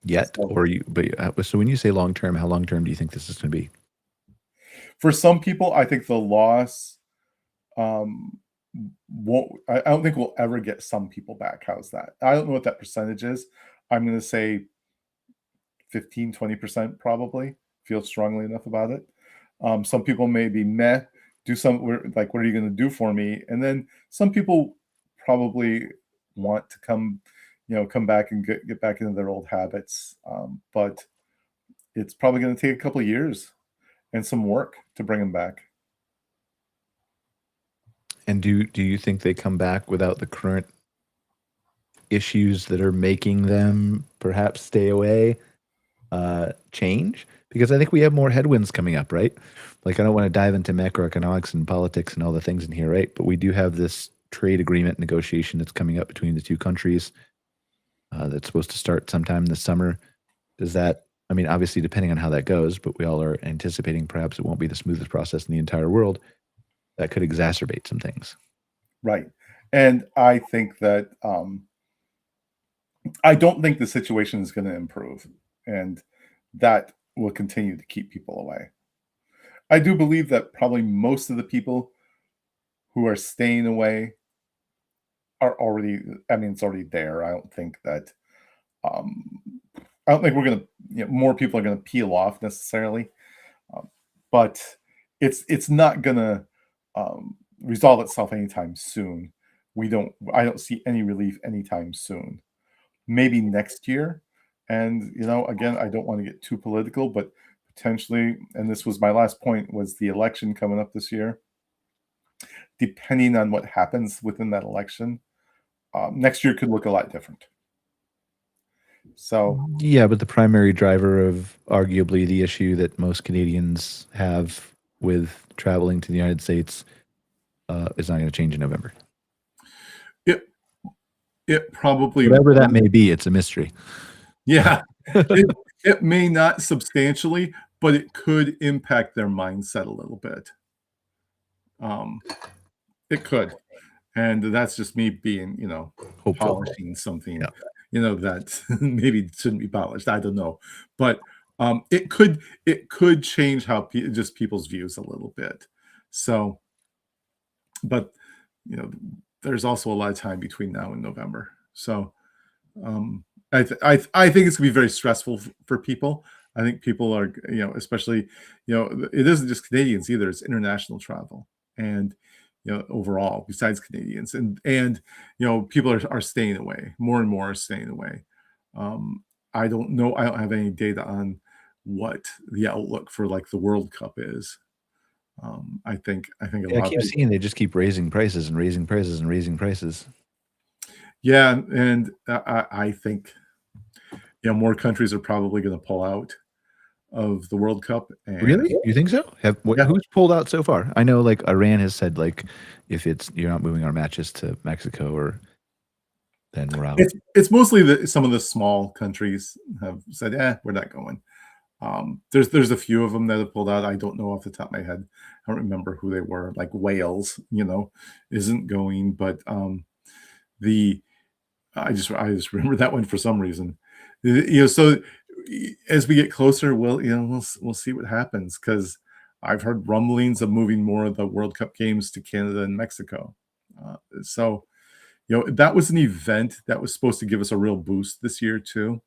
Yet, So- or you? But so when you say long term, how long term do you think this is going to be? For some people, I think the loss won't. I don't think we'll ever get some people back. How's that? I don't know what that percentage is. I'm going to say 15, 20% probably. Feel strongly enough about it. Some people may be meh, do like, what are you going to do for me? And then some people probably want to come back and get back into their old habits. But it's probably going to take a couple of years and some work to bring them back. And do you think they come back without the current issues that are making them perhaps stay away change? Because I think we have more headwinds coming up, right? Like, I don't want to dive into macroeconomics and politics and all the things in here, right? But we do have this trade agreement negotiation that's coming up between the two countries that's supposed to start sometime this summer. Does that, I mean, obviously depending on how that goes, but we all are anticipating perhaps it won't be the smoothest process in the entire world. That could exacerbate some things. Right. And I think that I don't think the situation is going to improve, and that will continue to keep people away. I do believe that probably most of the people who are staying away are already, it's already there. I don't think that, I don't think we're going to, more people are going to peel off necessarily. But it's not going to resolve itself anytime soon. I don't see any relief anytime soon. Maybe next year. And, again, I don't want to get too political, but potentially, and this was my last point, was the election coming up this year. Depending on what happens within that election, next year could look a lot different. So yeah, but the primary driver of arguably the issue that most Canadians have with traveling to the United States is not going to change in November. It probably, whatever that may be, it's a mystery. Yeah, it may not substantially, but it could impact their mindset a little bit. It could, and that's just me being, Hopeful. polishing something, that maybe shouldn't be polished. I don't know, but it could change how just people's views a little bit. So, but there's also a lot of time between now and November. So, I think it's gonna be very stressful for people. I think people are, especially, it isn't just Canadians either. It's international travel, and overall, besides Canadians, and people are staying away. More and more are staying away. I don't know. I don't have any data on what the outlook for like the World Cup is. I think a lot. I keep seeing they just keep raising prices and raising prices and raising prices. Yeah, and I think more countries are probably going to pull out of the World Cup. And Really? You think so? Who's pulled out so far? I know, like, Iran has said, like, if you're not moving our matches to Mexico, or then we're out. It's mostly some of the small countries have said, we're not going. There's a few of them that have pulled out. I don't know off the top of my head. I don't remember who they were. Like Wales, isn't going, but I just remember that one for some reason. So as we get closer, we'll see what happens, because I've heard rumblings of moving more of the World Cup games to Canada and Mexico. So that was an event that was supposed to give us a real boost this year too,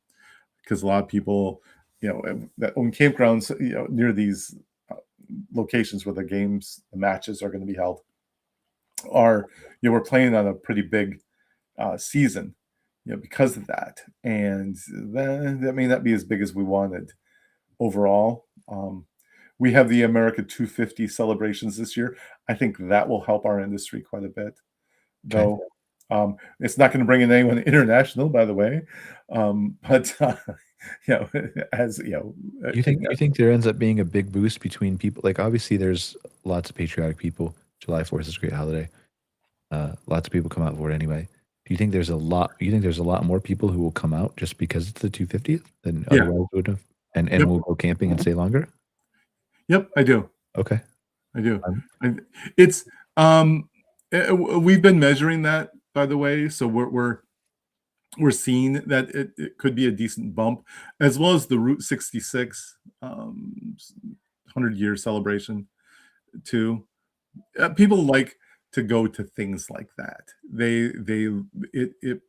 because a lot of people, that own campgrounds, near these locations where the matches are going to be held, are, we're planning on a pretty big season, because of that, and that may not be as big as we wanted overall. We have the America 250 celebrations this year. I think that will help our industry quite a bit, though. It's not going to bring in anyone international, by the way, but as you think there ends up being a big boost between people? Like, obviously, there's lots of patriotic people. July 4th is a great holiday. Lots of people come out for it anyway. Do you think there's a lot? You think there's a lot more people who will come out just because it's the 250th than otherwise would have, and will go camping and stay longer? Yep, I do. Okay, I do. It's we've been measuring that, by the way, so we're seeing that it could be a decent bump, as well as the Route 66 100-year celebration too. People like to go to things like that. It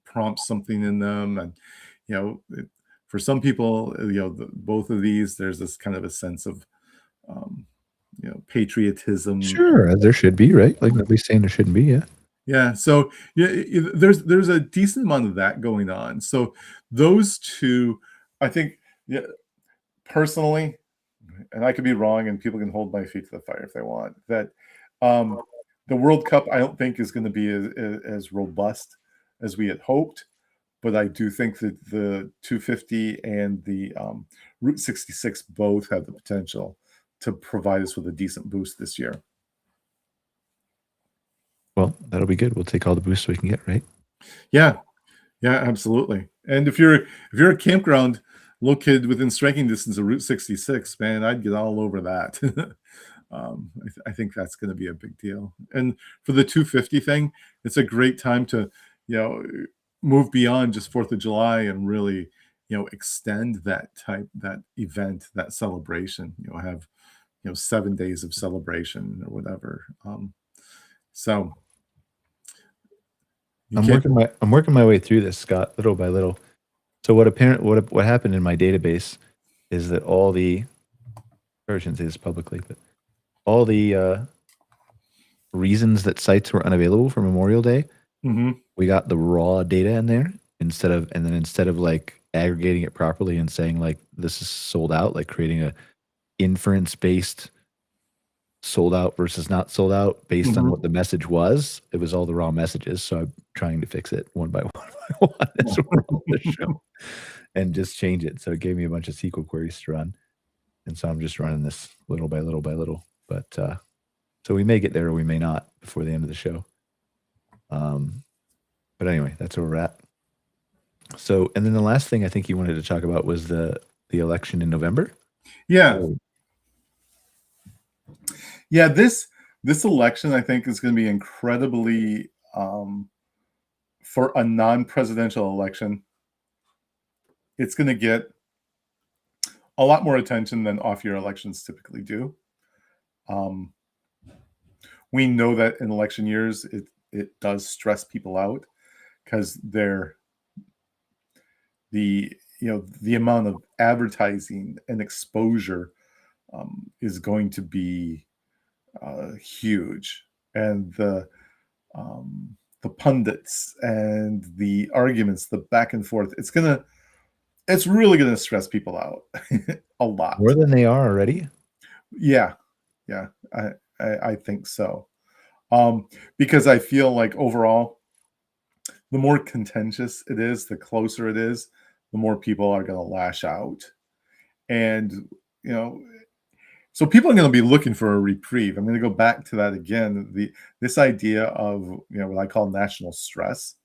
prompts something in them, and for some people, both of these, there's this kind of a sense of patriotism. Sure, as there should be, right? Like, nobody's saying there shouldn't be. Yeah. So there's a decent amount of that going on. So those two, I think, personally, and I could be wrong, and people can hold my feet to the fire if they want, that the World Cup, I don't think, is going to be as robust as we had hoped, but I do think that the 250 and the Route 66 both have the potential to provide us with a decent boost this year. Well, that'll be good. We'll take all the boosts we can get, right? Yeah, absolutely. And if you're a campground located within striking distance of Route 66, man, I'd get all over that. I think that's going to be a big deal. And for the 250 thing, it's a great time to, move beyond just 4th of July and really, extend that event, that celebration. Have 7 days of celebration or whatever. So I'm working my way through this, Scott, little by little. So what happened in my database is that all the, or I shouldn't say this publicly, but all the reasons that sites were unavailable for Memorial Day, we got the raw data in there instead of like aggregating it properly and saying like this is sold out, like creating a inference-based sold out versus not sold out based on what the message was. It was all the raw messages. So I'm trying to fix it one by one as we're on the show, and just change it. So it gave me a bunch of SQL queries to run. And so I'm just running this little by little by little. But so we may get there or we may not before the end of the show. But anyway, that's where we're at. So, and then the last thing I think you wanted to talk about was the election in November. Yeah. Yeah, this election, I think, is going to be incredibly, for a non-presidential election, it's going to get a lot more attention than off-year elections typically do. We know that in election years, it does stress people out because the amount of advertising and exposure is going to be huge, and the pundits and the arguments, the back and forth, it's really gonna stress people out a lot more than they are already. Yeah, I think so, because I feel like overall, the more contentious it is, the closer it is, the more people are going to lash out, and so people are going to be looking for a reprieve. I'm going to go back to that again. This idea of what I call national stress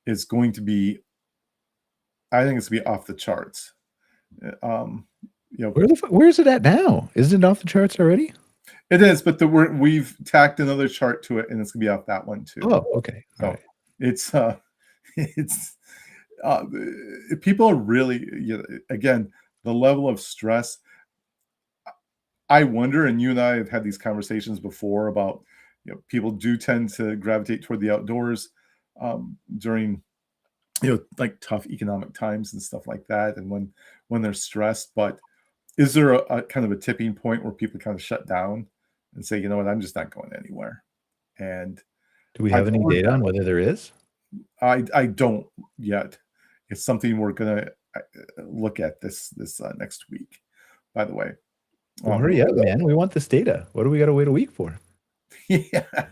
is going to be, I think it's going to be off the charts. Where is it at now? Isn't it off the charts already? It is, but we've tacked another chart to it, and it's going to be off that one too. Oh, okay. So right. It's people are really, again, the level of stress. I wonder, and you and I have had these conversations before about, people do tend to gravitate toward the outdoors, during like tough economic times and stuff like that, and when they're stressed. But is there a kind of a tipping point where people kind of shut down and say, you know what, I'm just not going anywhere? And do we have any data on whether there is? I don't yet. It's something we're gonna look at this next week, by the way. Well, hurry up, man. We want this data. What do we got to wait a week for? Yeah,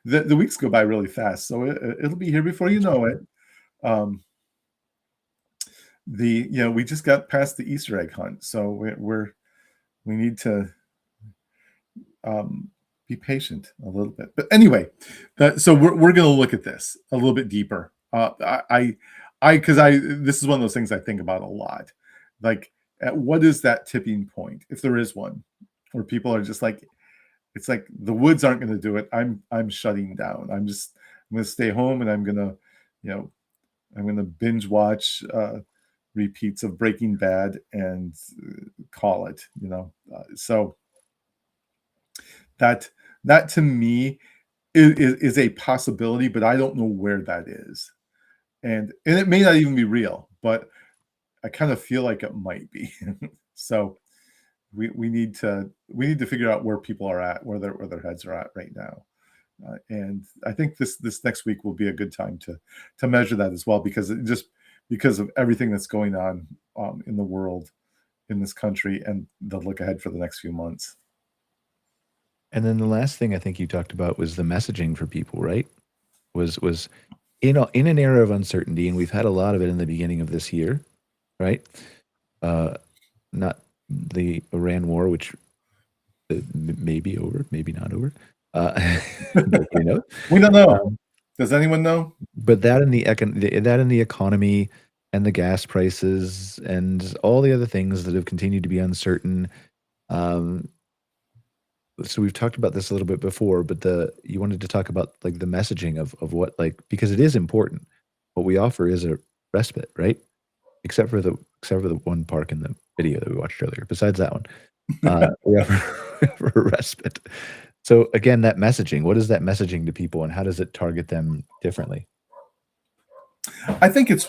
the weeks go by really fast, so it'll be here before you know it. We just got past the Easter egg hunt, so we need to be patient a little bit. But anyway, so we're going to look at this a little bit deeper. This is one of those things I think about a lot. Like, what is that tipping point, if there is one, where people are just like, it's like the woods aren't going to do it. I'm shutting down. I'm going to stay home, and I'm going to binge watch repeats of Breaking Bad and call it. So that to me is a possibility, but I don't know where that is, and it may not even be real, but I kind of feel like it might be. So we need to figure out where people are at, where their heads are at right now, and I think this next week will be a good time to measure that as well, because of everything that's going on in the world, in this country, and the look ahead for the next few months. And then the last thing I think you talked about was the messaging for people, right? Was in an era of uncertainty, and we've had a lot of it in the beginning of this year, right? Not the Iran war, which may be over, maybe not over. Nobody knows. We don't know. Does anyone know? But that in the economy and the gas prices and all the other things that have continued to be uncertain. So we've talked about this a little bit before, but you wanted to talk about like the messaging of what, like, because it is important. What we offer is a respite, right? Except for the one park in the video that we watched earlier. Besides that one, we offer a respite. So again, that messaging, what is that messaging to people, and how does it target them differently? I think the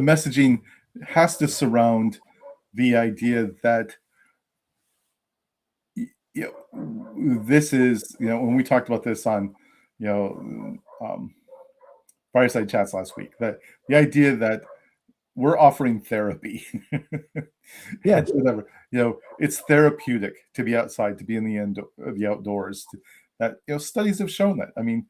messaging has to surround the idea that this is, when we talked about this on Fireside Chats last week, that the idea that we're offering therapy. Yeah, whatever. It's therapeutic to be outside, to be in the outdoors. That studies have shown that. I mean,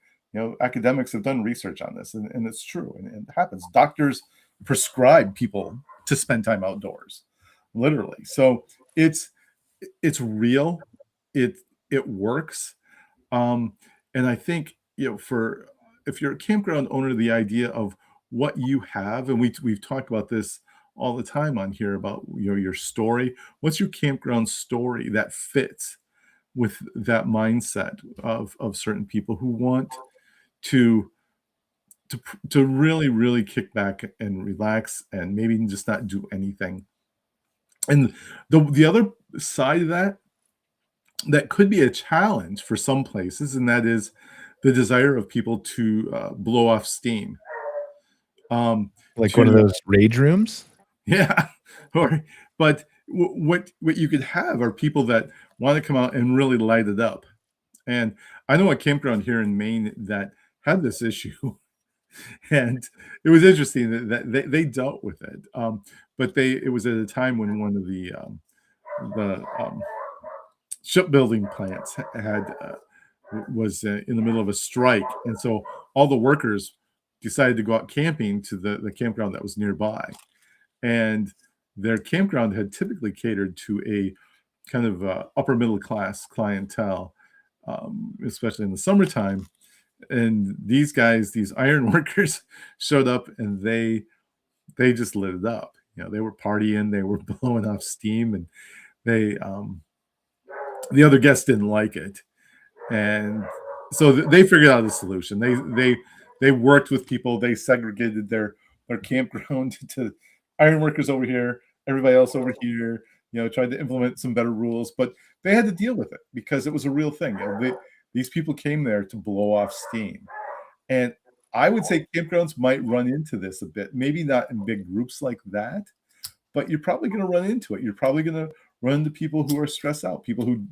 academics have done research on this, and it's true, and it happens. Doctors prescribe people to spend time outdoors, literally. So it's real. It works, and I think if you're a campground owner, the idea of what you have, and we've talked about this all the time on here about your story. What's your campground story that fits with that mindset of certain people who want to really, really kick back and relax, and maybe just not do anything. And the other side of that could be a challenge for some places, and that is the desire of people to blow off steam. Like one of those rage rooms? Yeah. But what you could have are people that want to come out and really light it up. And I know a campground here in Maine that had this issue. And it was interesting that they dealt with it. But it was at a time when one of the shipbuilding plants was in the middle of a strike. And so all the workers decided to go out camping to the campground that was nearby. And their campground had typically catered to a kind of upper middle class clientele, especially in the summertime. And these guys, these iron workers, showed up, and they just lit it up. They were partying, they were blowing off steam, and the other guests didn't like it. And so they figured out a solution. They worked with people. They segregated their campground to iron workers over here, everybody else over here. Tried to implement some better rules, but they had to deal with it because it was a real thing. These people came there to blow off steam, and I would say campgrounds might run into this a bit. Maybe not in big groups like that, but you're probably going to run into it. You're probably going to run into people who are stressed out, people who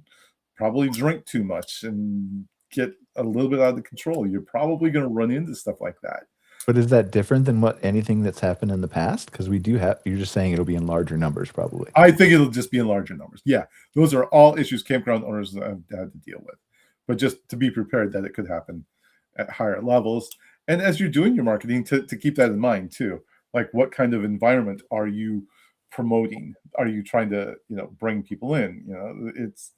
probably drink too much and get a little bit out of control. You're probably going to run into stuff like that. But is that different than anything that's happened in the past? Because we do have, you're just saying it'll be in larger numbers, probably. I think it'll just be in larger numbers. Yeah, those are all issues campground owners have had to deal with. But just to be prepared that it could happen at higher levels. And as you're doing your marketing, to keep that in mind too. Like, what kind of environment are you promoting? Are you trying to, bring people in? It's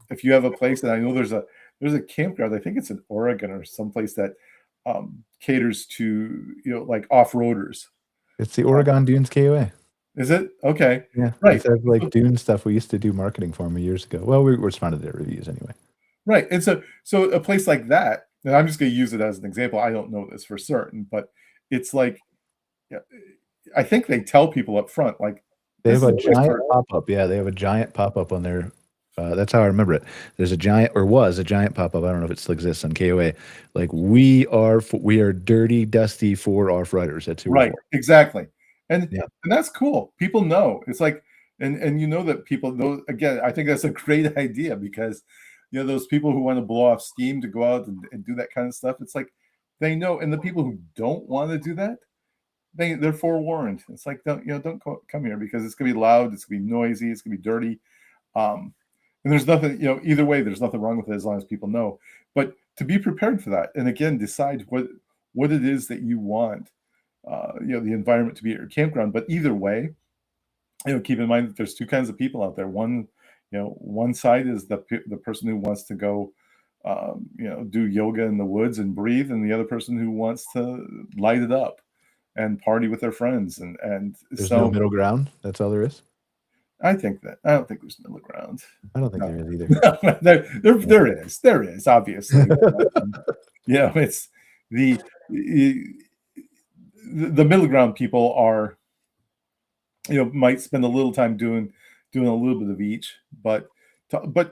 if you have a place, and I know there's a campground, I think it's in Oregon or someplace that caters to like off-roaders. It's the Oregon Dunes KOA. Is it? Okay. Yeah. Right. Instead of like dune stuff, we used to do marketing for them years ago. Well, we responded to their reviews anyway. Right. And so a place like that, and I'm just going to use it as an example. I don't know this for certain, but it's like, I think they tell people up front, like, they have a giant pop-up. Yeah, they have a giant pop-up on their that's how I remember it. There's a giant, or was a giant pop-up. I don't know if it still exists on KOA. Like, we are dirty, dusty for off-riders. That's who right. we're for. Exactly. And that's cool. People know. It's like, and that people know. Again, I think that's a great idea, because those people who want to blow off steam to go out and do that kind of stuff, it's like they know. And the people who don't want to do that, they're forewarned. It's like, don't come here, because it's gonna be loud, it's gonna be noisy, it's gonna be dirty. And there's nothing, either way, there's nothing wrong with it as long as people know. But to be prepared for that, and again, decide what it is that you want, the environment to be at your campground. But either way, keep in mind that there's two kinds of people out there. One side is the person who wants to go, do yoga in the woods and breathe, and the other person who wants to light it up and party with their friends. And there's no middle ground. That's all there is. I don't think there's middle ground. I don't think there is either. There is obviously. It's the middle ground people are, might spend a little time doing a little bit of each, but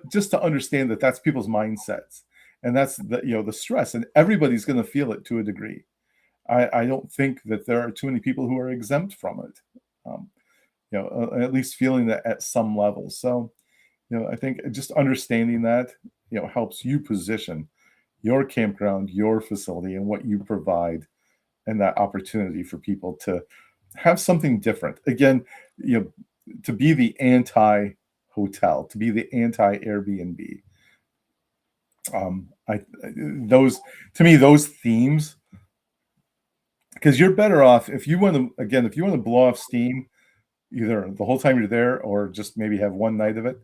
just to understand that that's people's mindsets, and that's the stress, and everybody's going to feel it to a degree. I don't think that there are too many people who are exempt from it. At least feeling that at some level. So, I think just understanding that, helps you position your campground, your facility, and what you provide, and that opportunity for people to have something different. Again, to be the anti-hotel, to be the anti-Airbnb. Those themes, because you're better off if you want to blow off steam, either the whole time you're there or just maybe have one night of it.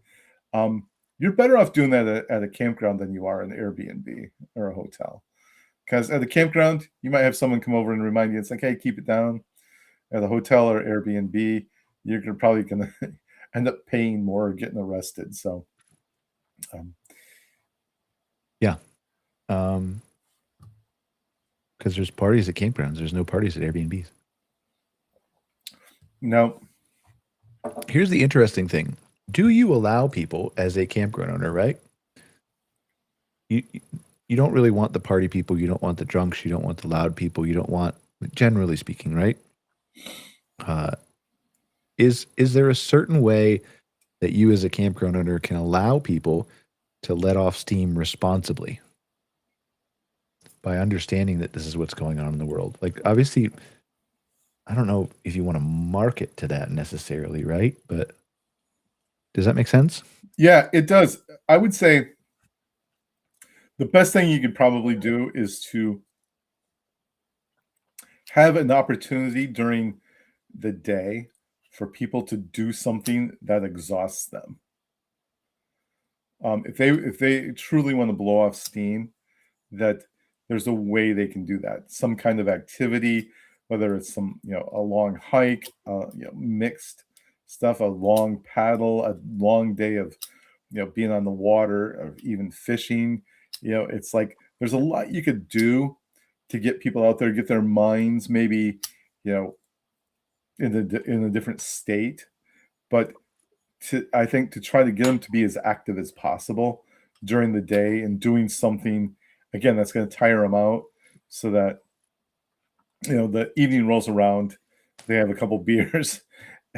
You're better off doing that at a campground than you are an Airbnb or a hotel. Because at a campground, you might have someone come over and remind you, it's like, hey, keep it down. At a hotel or Airbnb, you're probably going to end up paying more or getting arrested. So, because there's parties at campgrounds. There's no parties at Airbnbs. No. Here's the interesting thing. Do you allow people, as a campground owner, right? You don't really want the party people. You don't want the drunks. You don't want the loud people. You don't want, generally speaking, right? Is there a certain way that you as a campground owner can allow people to let off steam responsibly by understanding that this is what's going on in the world? Like, obviously, I don't know if you want to market to that necessarily, right? But does that make sense? Yeah, it does. I would say the best thing you could probably do is to have an opportunity during the day for people to do something that exhausts them. If they truly want to blow off steam, that there's a way they can do that. Some kind of activity, whether it's some, a long hike, mixed stuff, a long paddle, a long day of, being on the water, or even fishing. It's like there's a lot you could do to get people out there, get their minds maybe, in a different state. But I think to try to get them to be as active as possible during the day and doing something, again, that's going to tire them out. so that the evening rolls around, they have a couple beers,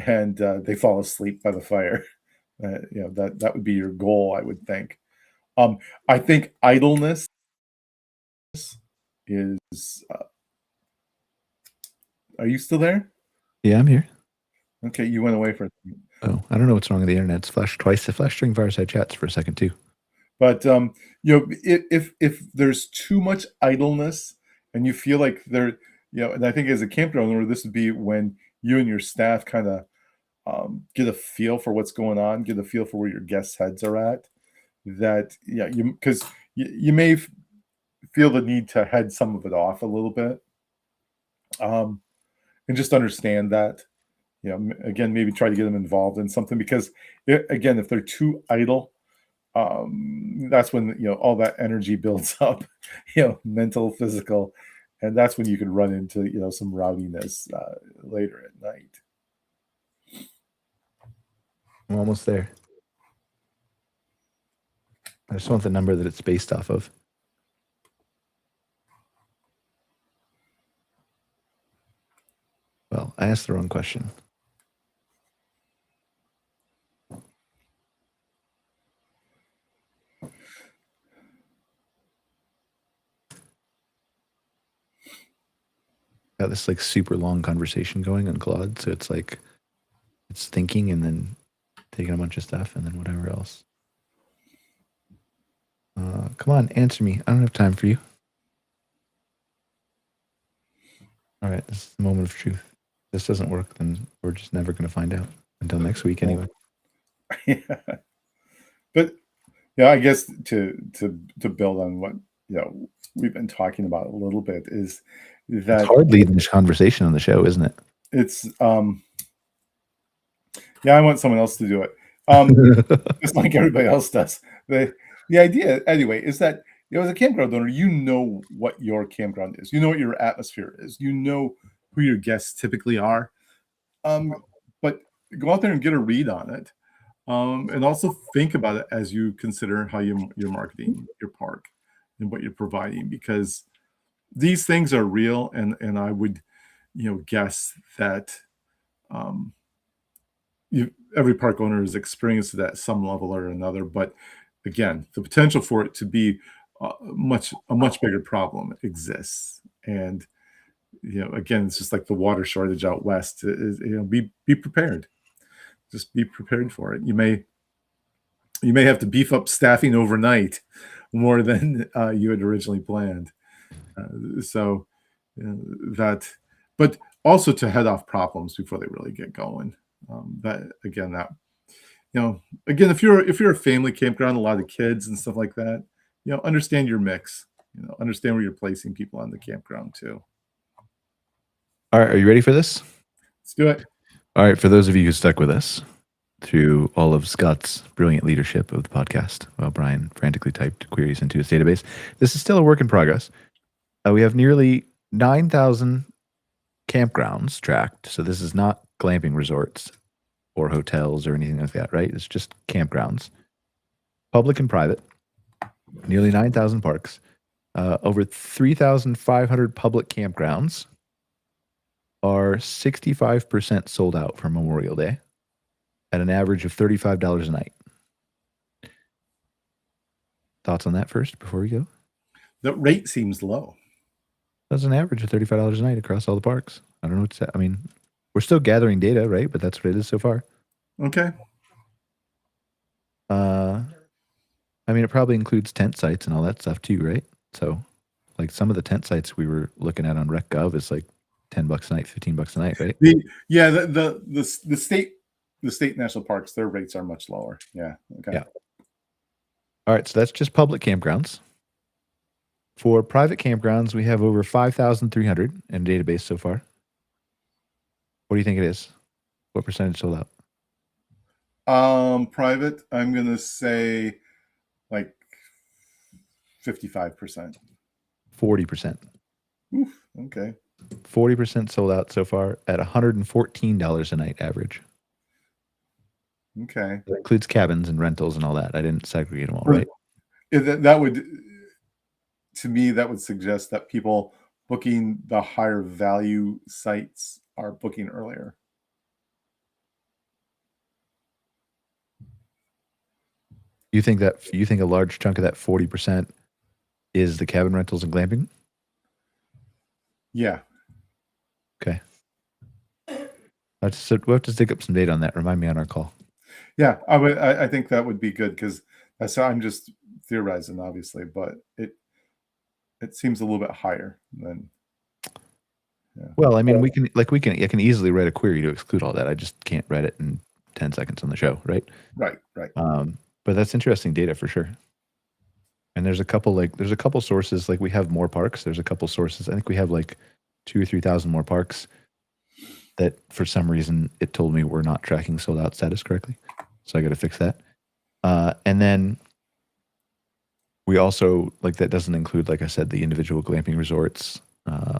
and they fall asleep by the fire. That would be your goal, I would think. I think idleness is. Are you still there? Yeah, I'm here. Okay, you went away for a second. Oh, I don't know what's wrong with the internet. It's flashed twice. It flashed during Fireside Chats for a second too. But if there's too much idleness and you feel like and I think as a campground owner, this would be when you and your staff kind of get a feel for what's going on, get a feel for where your guests' heads are at. Because you may feel the need to head some of it off a little bit, and just understand that. Again, maybe try to get them involved in something, because again, if they're too idle, that's when all that energy builds up, mental, physical, and that's when you can run into some rowdiness later at night. I'm almost there. I just want the number that it's based off of. Well, I asked the wrong question. Got this like super long conversation going on Claude, so it's like it's thinking and then taking a bunch of stuff and then whatever else. Come on, answer me. I don't have time for you. All right, this is the moment of truth. If this doesn't work, then we're just never going to find out until next week anyway. Yeah. But I guess to build on what we've been talking about a little bit is that it's hard leading this conversation on the show, isn't it? It's I want someone else to do it. Just like everybody else does. The idea, anyway, is that as a campground owner, you know what your campground is. You know what your atmosphere is. You know who your guests typically are. But go out there and get a read on it, and also think about it as you consider how you're marketing your park and what you're providing, because these things are real, and I would guess that every park owner has experienced that at some level or another. But again, the potential for it to be a much bigger problem exists. And again, it's just like the water shortage out west. Be prepared. Just be prepared for it. You may have to beef up staffing overnight more than you had originally planned. But also to head off problems before they really get going. Again, if you're a family campground, a lot of kids and stuff like that, understand your mix. Understand where you're placing people on the campground too. All right, are you ready for this? Let's do it. All right, for those of you who stuck with us through all of Scott's brilliant leadership of the podcast while Brian frantically typed queries into his database, this is still a work in progress. We have nearly 9,000 campgrounds tracked. So this is not glamping resorts or hotels or anything like that, right? It's just campgrounds, public and private, nearly 9,000 parks, over 3,500 public campgrounds are 65% sold out for Memorial Day at an average of $35 a night. Thoughts on that first before we go? The rate seems low. That's an average of $35 a night across all the parks. I don't know what to say. I mean, we're still gathering data, right? But that's what it is so far. Okay. I mean, it probably includes tent sites and all that stuff too, right? So, like some of the tent sites we were looking at on RecGov is like $10 a night, $15 a night, right? The state national parks, their rates are much lower. Yeah. Okay. Yeah. All right, so that's just public campgrounds. For private campgrounds, we have over 5,300 in a database so far. What do you think it is? What percentage sold out? Private, I'm gonna say like 55%. 40%. Oof, okay. 40% sold out so far at $114 a night average. Okay. That includes cabins and rentals and all that. I didn't segregate them all, right? That would, to me, that would suggest that people booking the higher value sites are booking earlier. You think a large chunk of that 40% is the cabin rentals and glamping? Yeah. Okay. We'll have to dig up some data on that. Remind me on our call. Yeah, I think that would be good because I'm just theorizing, obviously, but it seems a little bit higher than. Yeah. Well, I mean, I can easily write a query to exclude all that. I just can't write it in 10 seconds on the show, right? Right. But that's interesting data for sure. And there's a couple sources, like we have more parks. There's a couple sources. I think we have like 2,000 or 3,000 more parks that for some reason it told me we're not tracking sold out status correctly. So I got to fix that. And then we also, like, that doesn't include, like I said, the individual glamping resorts,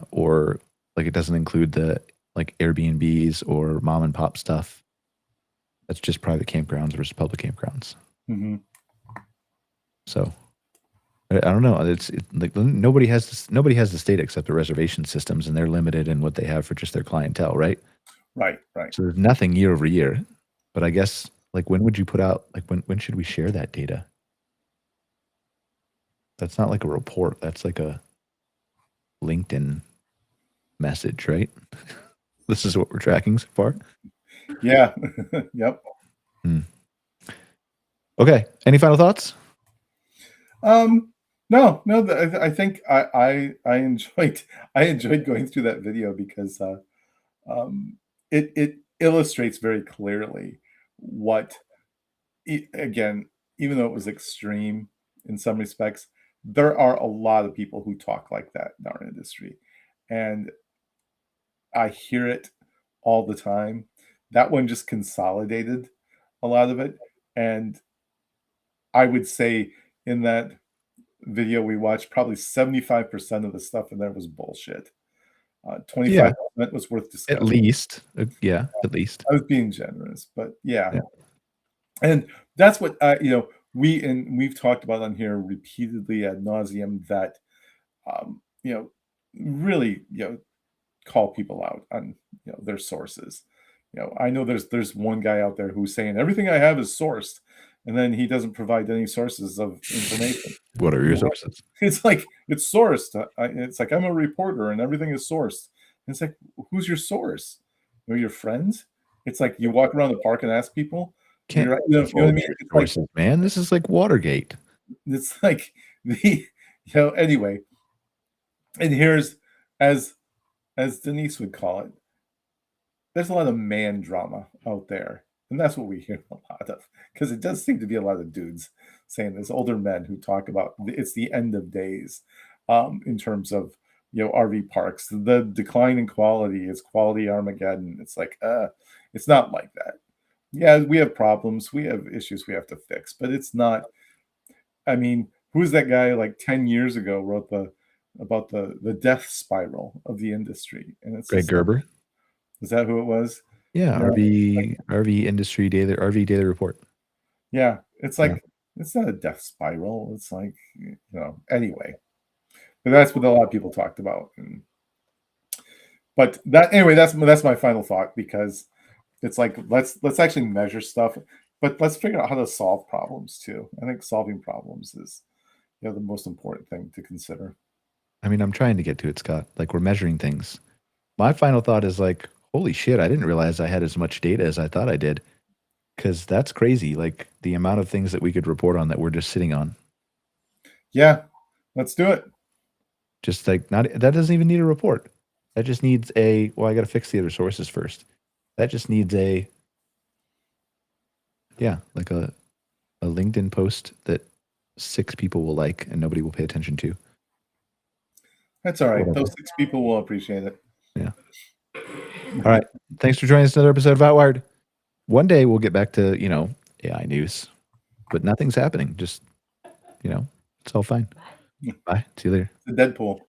or like it doesn't include the like Airbnbs or mom and pop stuff. That's just private campgrounds versus public campgrounds. Mm-hmm. So I don't know. It's like nobody has the state except the reservation systems, and they're limited in what they have for just their clientele, right? Right. So there's nothing year over year. But I guess, like, when would you put out, like, when should we share that data? That's not like a report. That's like a LinkedIn message, right? This is what we're tracking so far. Yeah. Yep. Okay. Any final thoughts? No. I think I enjoyed going through that video because it illustrates very clearly what, again, even though it was extreme in some respects, there are a lot of people who talk like that in our industry, and I hear it all the time. That one just consolidated a lot of it, and I would say in that video we watched, probably 75% of the stuff in there was bullshit. 25% was worth discussing. At least. At least. I was being generous, but yeah. And that's what we've talked about on here repeatedly ad nauseum, that really call people out on their sources. I know there's one guy out there who's saying everything I have is sourced, and then he doesn't provide any sources of information. What are your sources? It's like, it's sourced. It's like, I'm a reporter and everything is sourced. And it's like, who's your source? Your friends? It's like you walk around the park and ask people. Can't you know what I mean? Sources, like, man, this is like Watergate. It's like anyway. And here's, as Denise would call it, there's a lot of man drama out there. And that's what we hear a lot of, because it does seem to be a lot of dudes saying this, older men who talk about it's the end of days in terms of RV parks. The decline in quality is quality Armageddon. It's like, it's not like that. Yeah, we have problems. We have issues we have to fix, but it's not. I mean, who's that guy like 10 years ago wrote about the death spiral of the industry? And it's Greg Gerber. Is that who it was? Yeah, RV industry daily, RV daily report. Yeah, it's like, it's not a death spiral. It's like, anyway. But that's what a lot of people talked about. But that's my final thought, because it's like, let's actually measure stuff, but let's figure out how to solve problems too. I think solving problems is the most important thing to consider. I mean, I'm trying to get to it, Scott. Like, we're measuring things. My final thought is like, holy shit, I didn't realize I had as much data as I thought I did. Because that's crazy. Like, the amount of things that we could report on that we're just sitting on. Yeah, let's do it. Just like, that doesn't even need a report. That just needs I got to fix the other sources first. That just needs like a LinkedIn post that 6 people will like and nobody will pay attention to. That's all right. Whatever. Those 6 people will appreciate it. Yeah. All right. Thanks for joining us another episode of Outwired. One day we'll get back to, AI news, but nothing's happening. Just, it's all fine. Bye. See you later. The Deadpool.